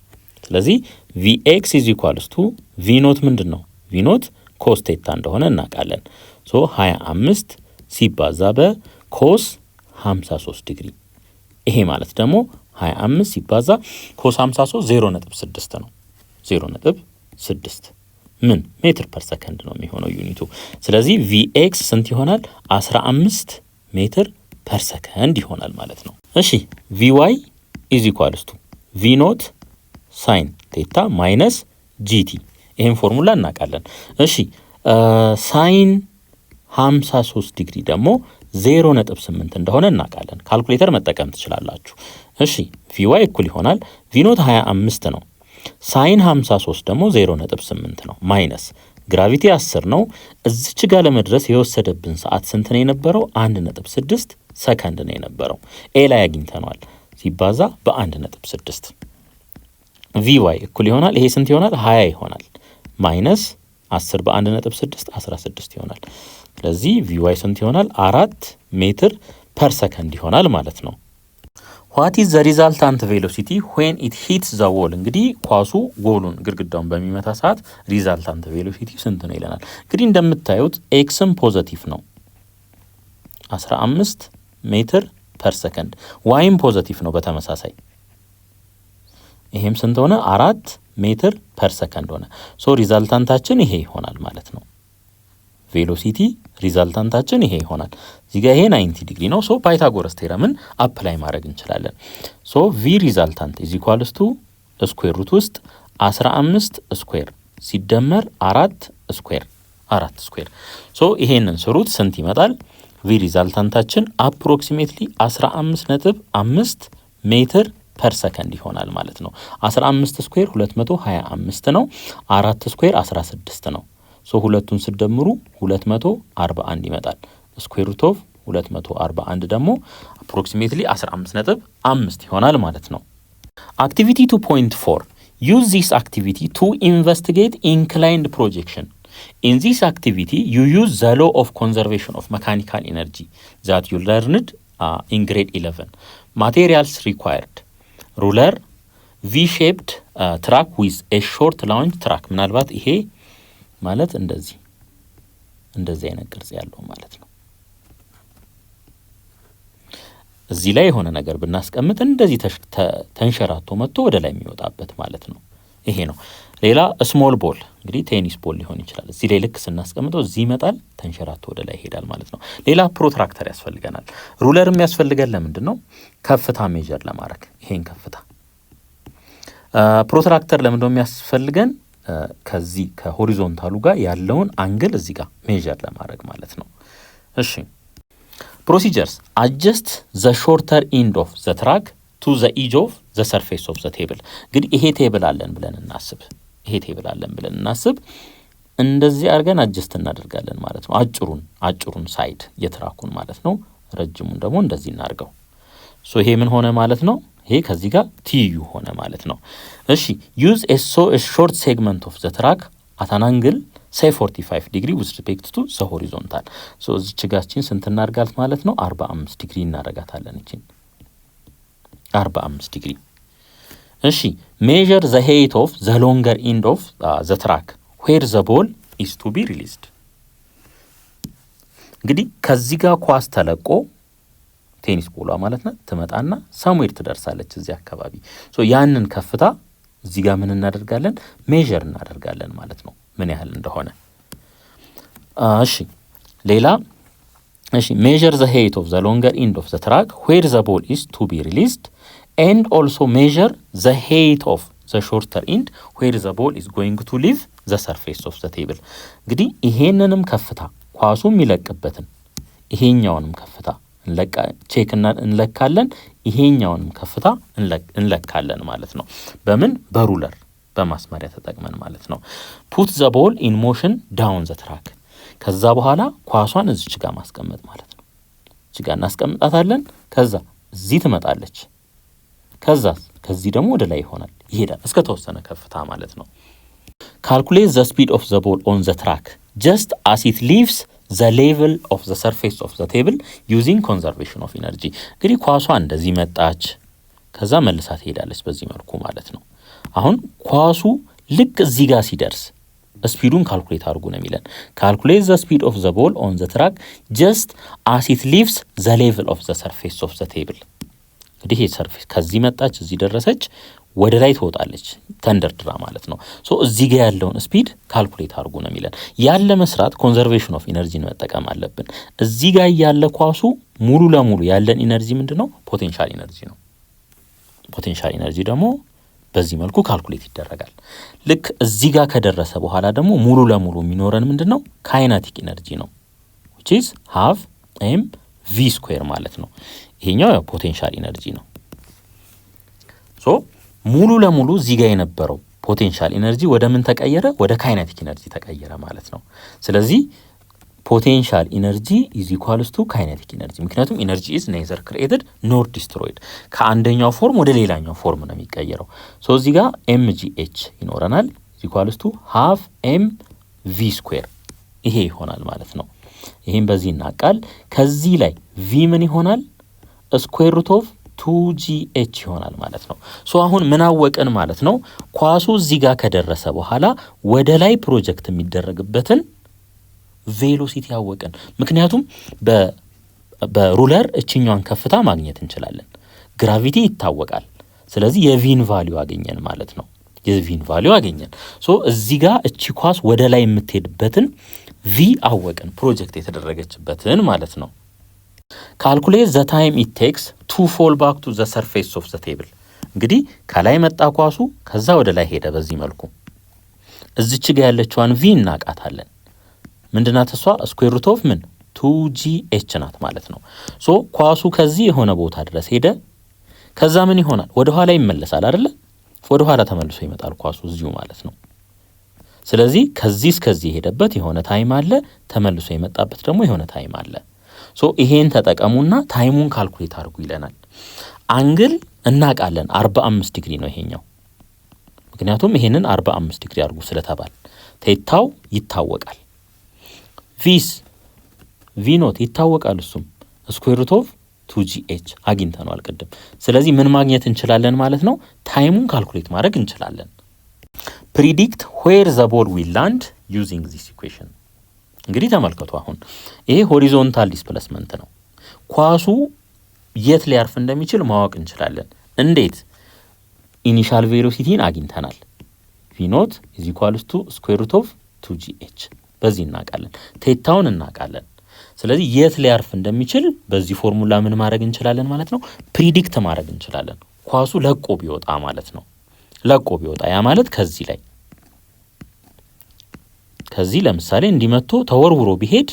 S1: ስለዚህ vx is equals to v ኖት ምንድን ነው? v ኖት ኮስ ቴታ እንደሆነ እናውቃለን። ሶ 25 ሲባዛ በኮስ 53 ዲግሪ ይሄ ማለት ደግሞ 25 ሲባዛ ኮስ 53 0.6 ነው። 0.6 ምን ሜትር ፐር ሰከንድ ነው የሚሆነው ዩኒቱ። ስለዚህ vx ስንት ይሆናል? 15 ሜትር ፐር ሰከንድ ይሆናል ማለት ነው። እሺ vy is equals to v ኖት ሳይን ቴታ ማይነስ ጂቲ ይሄን ፎርሙላ እናውቃለን። እሺ ሳይን 53 ዲግሪ ደግሞ 0.8 እንደሆነ እናውቃለን። ካልኩሌተር መጠቀም ትችላላችሁ። እሺ vy እኩል ይሆናል v ኖት 25 ነው። ሳይን 53 ደግሞ 0.8 ነው ማይነስ ግራቪቲ 10 ነው። እዚች ጋር ለመድረስ የወሰደብን ሰዓት ስንት ነው የነበረው? 1.6 ሰከንድ ነው የነበረው። ኤ ላይ አግኝተናል ሲባዛ በ1.6 vy እኩል ይሆናል ይሄ ስንት ይሆናል? 20 ይሆናል ማይነስ 10 በ1.6 16 ይሆናል። ስለዚህ vy ስንት ይሆናል? 4 ሜትር ፐር ሰከንድ ይሆናል ማለት ነው። what is the resultant velocity when it hits the wall? እንግዲህ ኳሱ ጎሉን ግድግዳውን በሚመታ ሰዓት ሪዛልታንት ቬሎሲቲ ስንት ነው ይለናል። እንግዲህ እንደምታዩት ኤክስም ፖዚቲቭ ነው 15 ሜትር ፐር ሰከንድ፣ ዋይም ፖዚቲቭ ነው በተመሳሳይ ይሄም ስንት ሆነ? 4 ሜትር ፐር ሰከንድ ሆነ። ሶ ሪዛልታንታችን ይሄ ይሆናል ማለት ነው። ቬሎሲቲ ሪዛልታንታችን ይሄ ይሆናል። እዚህ ጋር ይሄ 90 ዲግሪ ነው። ሶ ፓይታጎረስ ቴረምን አፕላይ ማድረግ እንችላለን። ሶ ቪ ሪዛልታንት ኢዝ ኢኳልስ ቱ ስኩዌር ሩት ውስጥ 15 ስኩዌር ሲደመር 4 ስኩዌር ሶ ይሄንን ስሩት ስንት ይመጣል? ቪ ሪዛልታንታችን አፕሮክሲሜትሊ 15.5 ሜትር ፐር ሰከንድ ይሆናል ማለት ነው። 15 ስኩዌር 225 ነው። 4 ስኩዌር 16 ነው። ሶ ሁለቱን ስደምሩ 241 ይመጣል። ስኩዌር ሩት ኦፍ 241 ደግሞ አፕሮክሲሜትሊ 15.5 ይሆናል ማለት ነው። አክቲቪቲ 2.4 use this activity to investigate inclined projection. In this activity you use the law of conservation of mechanical energy that you learned in grade 11. Materials required: ruler, v-shaped track with a short launch track. ምናልባት ይሄ ማለት እንደዚህ አይነት ቅርጽ ያለው ማለት ነው። እዚህ ላይ የሆነ ነገር ብናስቀምጥ እንደዚህ ተንሸራቶ መጥቶ ወደ ላይ የሚወጣበት ማለት ነው። ይሄ ነው። ሌላ ስሞል ቦል እንግዲህ ቴኒስ ቦል ሊሆን ይችላል። እዚህ ላይ ልክ ስናስቀምጠው እዚህ ይመጣል፣ ተንሸራቶ ወደ ላይ ይሄዳል ማለት ነው። ሌላ ፕሮትራክተር ያስፈልገናል። ሩለር የሚያስፈልገን ለምንድን ነው? ከፍታ ሜጀር ለማድረግ ይሄን ከፍታ። ፕሮትራክተር ለምንድን ነው የሚያስፈልገን? ከዚህ ከሆሪዞንታሉ ጋር ያለውን አንግል እዚህ ጋር ሜጀር ለማድረግ ማለት ነው። እሺ ፕሮሲጀርስ አጀስት ዘ ሾርተር ኢንድ ኦፍ ዘ ትራክ ቱ ዘ ኢጅ ኦፍ ዘ ሰርፌስ ኦፍ ዘ ቴብል። እንግዲህ ይሄ ቴብል አለን ብለን እናስብ። እንደዚህ አድርገን አጀስት እናደርጋለን ማለት ነው። አጭሩን ሳይድ የትራኩን ማለት ነው። ረጅሙን ደግሞ እንደዚህ እናርገው። ሶ ይሄ ምን ሆነ ማለት ነው? ይሄ ከዚህ ጋር ትይዩ ሆነ ማለት ነው። እሺ ዩዝ a short segment of the track at an angle say 45 ዲግሪ with respect to the horizontal. ሶ እዚች ጋችን ስንት እናርጋት ማለት ነው? 45 ዲግሪ እናረጋታለን። እቺን 45 ዲግሪ። እሺ measure the height of the longer end of the track where the ball is to be released። እንግዲህ ከዚህ ጋር ኳስ ተለቆ ቴኒስ ቦሏ ማለት ነው ትመጣና ሳሙዌር ትደርሳለች እዚህ አካባቢ። ሶ ያንን ከፍታ እዚህ ጋር ምን እናደርጋለን? ሜዠር እናደርጋለን ማለት ነው ምን ያህል እንደሆነ። እሺ ሌላ measure the height of the longer end of the track where the ball is to be released and also measure the height of the shorter end where the ball is going to leave the surface of the table። እንግዲህ ይሄንንም ከፍታ ኳሱ የሚለቅበትን ይሄኛውንም ከፍታ ቼክ እንለካለን፣ ይሄኛውንም ከፍታ እንለካለን ማለት ነው። በምን? በሩለር በማስመሪያ ተጠቅመን ማለት ነው። put the ball in motion down the track። ከዛ በኋላ ኳሷን እዚች ጋር ማስቀመጥ ማለት ነው። እዚች ጋር እናስቀምጣታለን። ከዛ እዚህ ትመጣለች። ከዚህ ደግሞ ወደ ላይ ይሄዳል እስከ ተወሰነ ከፍታ ማለት ነው። calculate the speed of the ball on the track just as it leaves the level of the surface of the table using conservation of energy። እንግዲህ ኳሷ እንደዚህ መጣች፣ ከዛ መልሳ ትሄዳለች በዚህ መልኩ ማለት ነው። አሁን ኳሱ ልክ እዚህ ጋር ሲደርስ ስፒዱን ካልኩሌት አድርጉ ነው የሚለን። calculate the speed of the ball on the track just as it leaves the level of the surface of the table። እንግዲህ ይሄ ሰርፌስ ከዚህ መጣች እዚህ ደረሰች፣ ወደ ላይ ትወጣለች ተንደርድራ ማለት ነው። ሶ እዚህ ጋር ያለውን ስፒድ ካልኩሌት አድርጉ ነው የሚለን። ያለ መስራት ኮንዘርቬሽን ኦፍ ኢነርጂን መጠቀም አለብን። እዚህ ጋር ያለ ኳሱ ሙሉ ለሙሉ ያለን ኢነርጂ ምንድነው? ፖቴንሻል ኢነርጂ ነው። ፖቴንሻል ኢነርጂ ደግሞ በዚህ መልኩ ካልኩሌት ይደረጋል። ልክ እዚህ ጋር ከደረሰ በኋላ ደግሞ ሙሉ ለሙሉ የሚኖረን ምንድነው? ካይናቲክ ኢነርጂ ነው which is half mv² ማለት ነው። ይሄኛው ፖቴንሻል ኢነርጂ ነው። ሶ ሙሉ ለሙሉ እዚህ ጋር የነበረው ፖቴንሻል ኢነርጂ ወደ ምን ተቀየረ? ወደ ካይናቲክ ኢነርጂ ተቀየረ ማለት ነው። ስለዚህ ፖቴንሻል ኢነርጂ ኢዝ ኢኳልስ ቱ ካይኔቲክ ኢነርጂ። ምክንያቱም ኢነርጂ ኢዝ ኔዘር ክሪኤትድ ኖር ዲስትሮይድ፣ ከአንደኛው ፎርም ወደ ሌላኛው ፎርም ነው የሚቀየረው። ሶ እዚህ ጋር ኤምጂኤች ይኖረናል ኢዝ ኢኳልስ ቱ ሃፍ ኤም ቪ ስኩዌር ይሄ ይሆናል ማለት ነው። ይሄን በዚህ እናቃል። ከዚህ ላይ ቪ ምን ይሆናል? ስኩዌር ሩት ኦፍ 2ጂኤች ይሆናል ማለት ነው። ሶ አሁን ምን አወቅን ማለት ነው? ኳሱ እዚህ ጋር ከደረሰ በኋላ ወደ ላይ ፕሮጀክት የሚደረግበትን ቬሎሲቲ ያወቅን። ምክንያቱም በሩለር እችኛዋን ከፍታ ማግኘት እንችላለን። ግራቪቲ ይታወቃል። ስለዚህ የቪን ቫልዩ አገኘን ማለት ነው። የቪን ቫልዩ አገኘን። ሶ እዚህ ጋር እቺ ኳስ ወደ ላይ የምትሄድበትን ቪ አወቅን፣ ፕሮጀክት የተደረገችበትን ማለት ነው። ካልኩሌት ዘ ታይም ኢት ቴክስ ቱ ፎል ባክ ቱ ዘ ሰርፌስ ኦፍ ዘ ቴብል። እንግዲህ ከላይ መጣ ኳሱ፣ ከዛ ወደ ላይ ሄደ። በዚህ መልኩ እዚች ጋር ያለችዋን ቪ እናቃታለን። ምንድናት እሷ? ስኩዌር ሩት ኦፍ ምን 2ጂኤች ናት ማለት ነው። ሶ ኳሱ ከዚህ የሆነ ቦታ ድረስ ሄደ። ከዛ ምን ይሆናል? ወደ ኋላ ይመለሳል አይደለ? ወደ ኋላ ተመልሶ ይመጣል ኳሱ እዚሁ ማለት ነው። ስለዚህ ከዚህ እስከዚህ የሄደበት የሆነ ታይም አለ፣ ተመልሶ የመጣበት ደግሞ የሆነ ታይም አለ። ሶ ይሄን ተጠቀሙና ታይሙን ካልኩሌት አድርጉ ይለናል። አንግል እናቃለን 45 ዲግሪ ነው ይሄኛው። ምክንያቱም ይሄንን 45 ዲግሪ አድርጉ ስለተባል ቴታው ይታወቃል። ቪ ኖት ይታወቃል። እሱም ስኩዌር ሩት ኦፍ 2ጂኤች አግኝተናል ቅድም። ስለዚህ ምን ማግኘት እንችላለን ማለት ነው? ታይሙን ካልኩሌት ማድረግ እንችላለን። ፕሪዲክት ዌር ዘ ቦል ዊል ላንድ ዩዚንግ ዚስ ኢኩዌሽን። እንግዲህ ተመልከቱ፣ አሁን ይሄ ሆሪዞንታል ዲስፕሌስመንት ነው። ኳሱ የት ሊያርፍ እንደሚችል ማወቅ እንችላለን። እንዴት? ኢኒሻል ቬሎሲቲን አግኝተናል። ቪ ኖት ኢዝ ኢኳልስ ቱ ስኩዌር ሩት ኦፍ 2ጂኤች በዚህ እናቃለን። ቴታውን እናቃለን። ስለዚህ የት ሊያርፍ እንደሚችል በዚህ ፎርሙላ ምን ማድረግ እንችላለን ማለት ነው? ፕሪዲክት ማድረግ እንችላለን። ኳሱ ለቆ ቢወጣ ማለት ነው። ለቆ ቢወጣ ያ ማለት ከዚህ ለምሳሌ እንዲመቶ ተወርውሮ ቢሄድ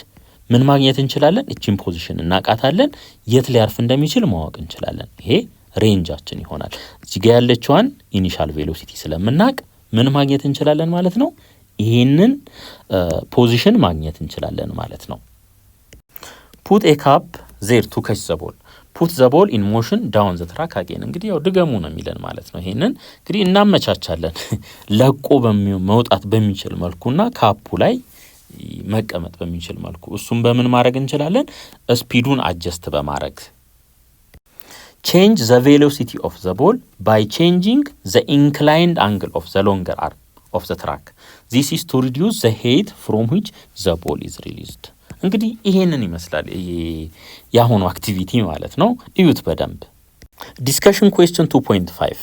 S1: ምን ማግኘት እንችላለን? እቺን ፖዚሽን እናቃታለን። የት ሊያርፍ እንደሚችል ማወቅ እንችላለን። ይሄ ሬንጃችን ይሆናል። እዚህ ጋር ያለችዋን ኢኒሻል ቬሎሲቲ ስለምናቅ ምን ማግኘት እንችላለን ማለት ነው? ይሄንን ፖዚሽን ማግኘት እንችላለን ማለት ነው። ፑት ኤ ካፕ ዜር ቱ ካች ዘ ቦል ፑት ዘ ቦል ኢን ሞሽን ዳውን ዘ ትራክ አጌን። እንግዲህ ያው ድገሙ ነው የሚለን ማለት ነው። ይሄንን እንግዲህ እናመቻቻለን ለቆ መውጣት በሚችል መልኩና ካፑ ላይ መቀመጥ በሚችል መልኩ። እሱም በምን ማድረግ እንችላለን? ስፒዱን አጀስት በማድረግ change the velocity of the ball by changing the inclined angle of the longer arm of the track. This is to reduce the height from which the ball is released. እንግዲህ ይሄንን ይመስላል ያሁኑ አክቲቪቲ ማለት ነው። እዩት በደንብ። Discussion question 2.5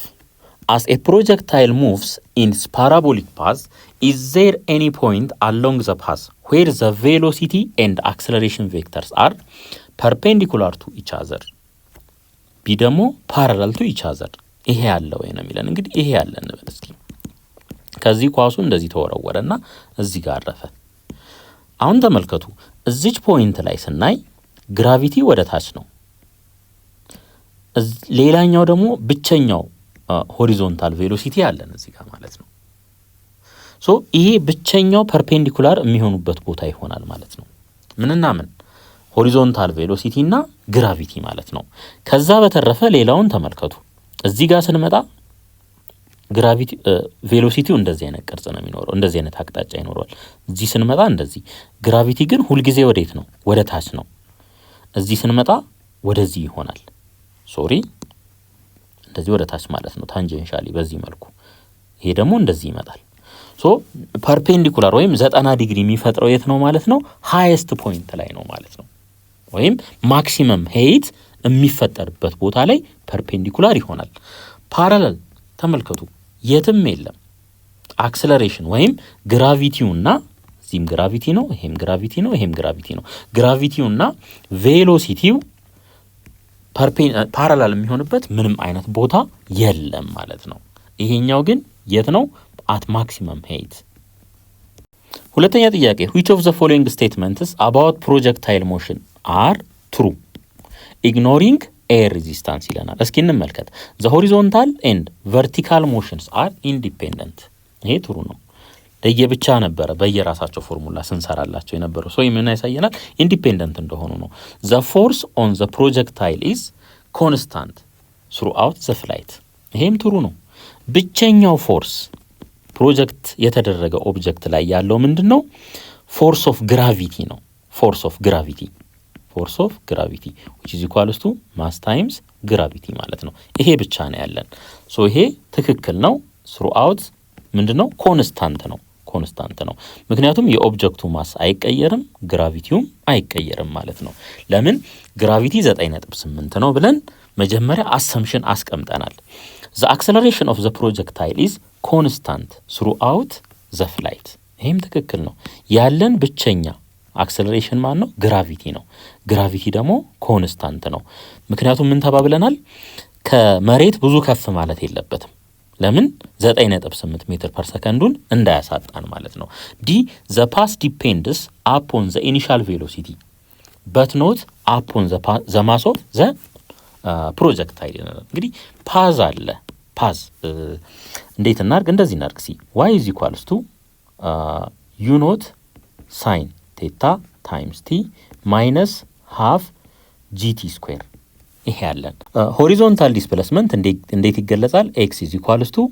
S1: As a projectile moves in its parabolic path, is there any point along the path where the velocity and acceleration vectors are perpendicular to each other? B ደግሞ parallel to each other? ይሄ ያለው ወይ ነው የሚለን። እንግዲህ ይሄ ያለ እንበል እስኪ። ከዚህ ኳሱ እንደዚህ ተወረወረና እዚህ ጋር አረፈ። አሁን ተመልከቱ፣ እዚች ፖይንት ላይ ስናይ ግራቪቲ ወደ ታች ነው። ሌላኛው ደግሞ ብቸኛው ሆሪዞንታል ቬሎሲቲ ያለን እዚህ ጋር ማለት ነው። ሶ ይሄ ብቸኛው ፐርፔንዲኩላር የሚሆኑበት ቦታ ይሆናል ማለት ነው። ምንና ምን? ሆሪዞንታል ቬሎሲቲ እና ግራቪቲ ማለት ነው። ከዛ በተረፈ ሌላውን ተመልከቱ። እዚህ ጋር ስንመጣ ግራቪቲ ቬሎሲቲው እንደዚህ አይነት ቅርጽ ነው የሚኖረው፣ እንደዚህ አይነት አቅጣጫ ይኖረዋል። እዚህ ስንመጣ እንደዚህ። ግራቪቲ ግን ሁልጊዜ ወዴት ነው? ወደ ታች ነው። እዚህ ስንመጣ ወደዚህ ይሆናል። እንደዚህ ወደ ታች ማለት ነው፣ ታንጀንሻሊ በዚህ መልኩ። ይሄ ደግሞ እንደዚህ ይመጣል። ሶ ፐርፔንዲኩላር ወይም 90 ዲግሪ የሚፈጥረው የት ነው ማለት ነው? ሃይስት ፖይንት ላይ ነው ማለት ነው። ወይም ማክሲመም ሄይት የሚፈጠርበት ቦታ ላይ ፐርፔንዲኩላር ይሆናል። ፓራለል ተመልከቱ፣ የትም የለም። አክሰለሬሽን ወይም ግራቪቲውና እዚህም ግራቪቲ ነው፣ ይሄም ግራቪቲ ነው፣ ይሄም ግራቪቲ ነው። ግራቪቲውና ቬሎሲቲው ፓራላል የሚሆንበት ምንም አይነት ቦታ የለም ማለት ነው። ይሄኛው ግን የት ነው? አት ማክሲመም ሄይት። ሁለተኛ ጥያቄ which of the following statements about projectile motion are true ignoring air resistance ይለናል። እስኪ እንመልከት። the horizontal and vertical motions are independent። ይሄ ትሩ ነው። ለየብቻ ነበረ በየራሳቸው ፎርሙላ ስንሰራላቸው የነበረው። ሶ ምን ያሳየናል? ኢንዲፔንደንት እንደሆኑ ነው። the force on the projectile is constant throughout the flight። ይሄም ትሩ ነው። ብቸኛው ፎርስ ፕሮጀክት የተደረገ ኦብጀክት ላይ ያለው ምንድነው? ፎርስ ኦፍ ግራቪቲ ነው። ፎርስ ኦፍ ግራቪቲ which is equals to mass times gravity ማለት ነው። ይሄ ብቻ ነው ያለን። ሶ ይሄ ትክክል ነው። throughout ምንድነው? ኮንስታንት ነው። ምክንያቱም የኦብጀክቱ ማስ አይቀየርም፣ ግራቪቲውም አይቀየርም ማለት ነው። ለምን? ግራቪቲ 9.8 ነው ብለን መጀመሪያ አሰምሽን አስቀምጠናል። the acceleration of the projectile is constant throughout the flight። ይሄም ትክክል ነው። ያለን ብቸኛ አክሰለሬሽን ማን ነው? ግራቪቲ ነው። ግራቪቲ ደግሞ ኮንስታንት ነው። ምክንያቱም ምን ተባብለናል? ከመሬት ብዙ ከፍ ማለት የለበትም። ለምን? 9.8 ሜትር ፐር ሰከንዱን እንዳያሳጣን ማለት ነው። ዲ the path depends upon the initial velocity but not upon the mass of the projectile። እንግዲህ ፓዝ አለ። ፓዝ እንዴት እናርግ? እንደዚህ እናርግ። ሲ y is equals to u naught sin theta times t minus half gt square። ይሄ ያለን ሆሪዞንታል ዲስፕሌስመንት እንዴት ይገለጻል? x is equals to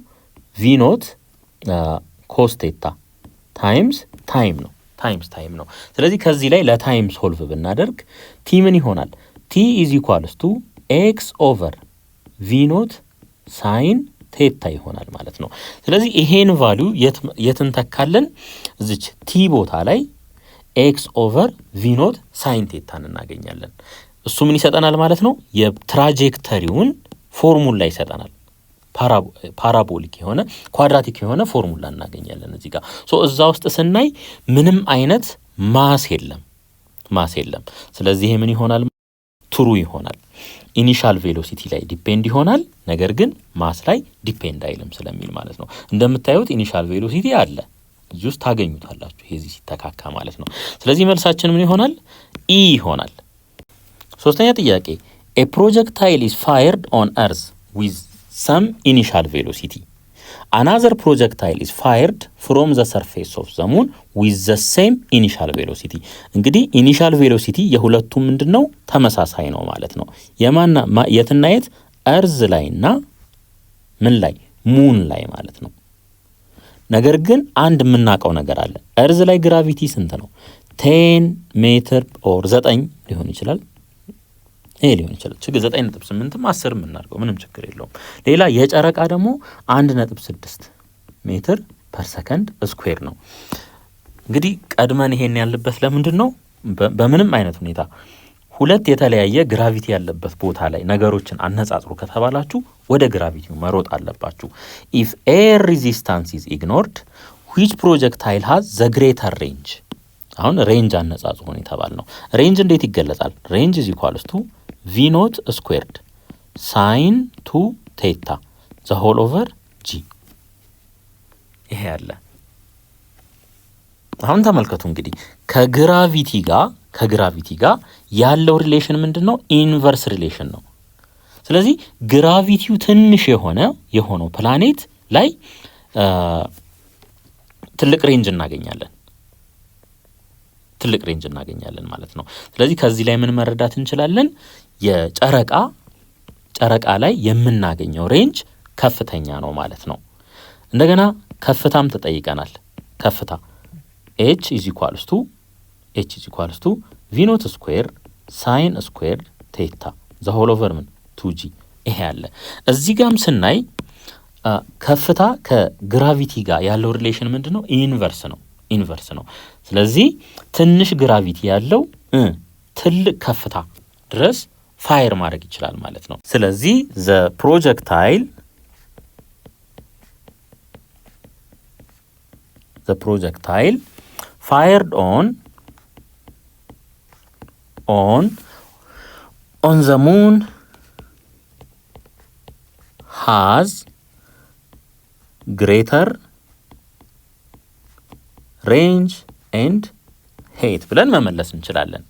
S1: v naught cos theta times time ነው። ስለዚህ ከዚህ ላይ ለታይም ሶልቭ ብናደርግ t ምን ይሆናል? t is equals to x over v naught sin theta ይሆናል ማለት ነው። ስለዚህ ይሄን ቫልዩ የትን ተካለን? እዚች t ቦታ ላይ x over v naught sin theta እናገኛለን። እሱ ምን ይሰጠናል ማለት ነው? የትራጀክተሪውን ፎርሙላ ይሰጠናል። ፓራቦሊክ የሆነ ኳድራቲክ የሆነ ፎርሙላ እናገኛለን እዚህ ጋር። ሶ እዛ ውስጥ ስናይ ምንም አይነት ማስ የለም። ስለዚህ ይሄ ምን ይሆናል? ትሩ ይሆናል። ኢኒሻል ቬሎሲቲ ላይ ዲፔንድ ይሆናል፣ ነገር ግን ማስ ላይ ዲፔንድ አይልም ስለሚል ማለት ነው። እንደምታዩት ኢኒሻል ቬሎሲቲ አለ፣ ጁስ ታገኙታላችሁ ይሄ ሲተካካ ማለት ነው። ስለዚህ መልሳችን ምን ይሆናል? ኢ ይሆናል። ሶስተኛ ጥያቄ a projectile is fired on earth with some initial velocity. Another projectile is fired from the surface of the moon with the same initial velocity. እንግዲህ ኢኒሻል ቬሎሲቲ የሁለቱም ምንድነው? ተመሳሳይ ነው ማለት ነው። የትና የት? እርዝ ላይና ምን ላይ? ሙን ላይ ማለት ነው። ነገር ግን አንድ የምናውቀው ነገር አለ። እርዝ ላይ ግራቪቲ ስንት ነው? 10 ሜትር ኦር 9 ሊሆን ይችላል። ይሄ ሊሆን ይችላል። 9.8ም 10ም እናርገው ምንም ችግር የለውም። ሌላ የጨረቃ ደግሞ 1.6 ሜትር per second ስኩዌር ነው። እንግዲህ ቀድመን ይሄን ያለበት ለምንድን ነው? በምንም አይነት ሁኔታ ሁለት የተለያየ ግራቪቲ ያለበት ቦታ ላይ ነገሮችን አነጻጽሩ ከተባላችሁ ወደ ግራቪቲው መሮጥ አለባችሁ። if air resistance is ignored which projectile has the greater range? አሁን ሬንጅ አነጻጽሩ ነው የተባልነው። ሬንጅ እንዴት ይገለጻል? ሬንጅ is equals to v naught squared sin 2 theta the whole over g። ይሄ ያለ አሁን ተመልከቱ እንግዲህ ከግራቪቲ ጋር ያለው ሪሌሽን ምንድነው? ኢንቨርስ ሪሌሽን ነው። ስለዚህ ግራቪቲው ትንሽ የሆነው ፕላኔት ላይ ትልቅ ሬንጅ እናገኛለን ማለት ነው። ስለዚህ ከዚህ ላይ ምን መረዳት እንችላለን? ጨረቃ ላይ የምናገኘው ሬንጅ ከፍተኛ ነው ማለት ነው። እንደገና ከፍታም ተጠይቀናል። ከፍታ h is equals to v naught square sin square theta the whole over 2g። ይሄ ያለ እዚህ ጋርም ስናይ ከፍታ ከግራቪቲ ጋር ያለው ሪሌሽን ምንድነው? ኢንቨርስ ነው። ስለዚህ ትንሽ ግራቪቲ ያለው ትልቅ ከፍታ ድረስ ፋየር ማድረግ ይችላል ማለት ነው። ስለዚህ the projectile fired on the moon has greater range and height ብለን መመለስ እንችላለን።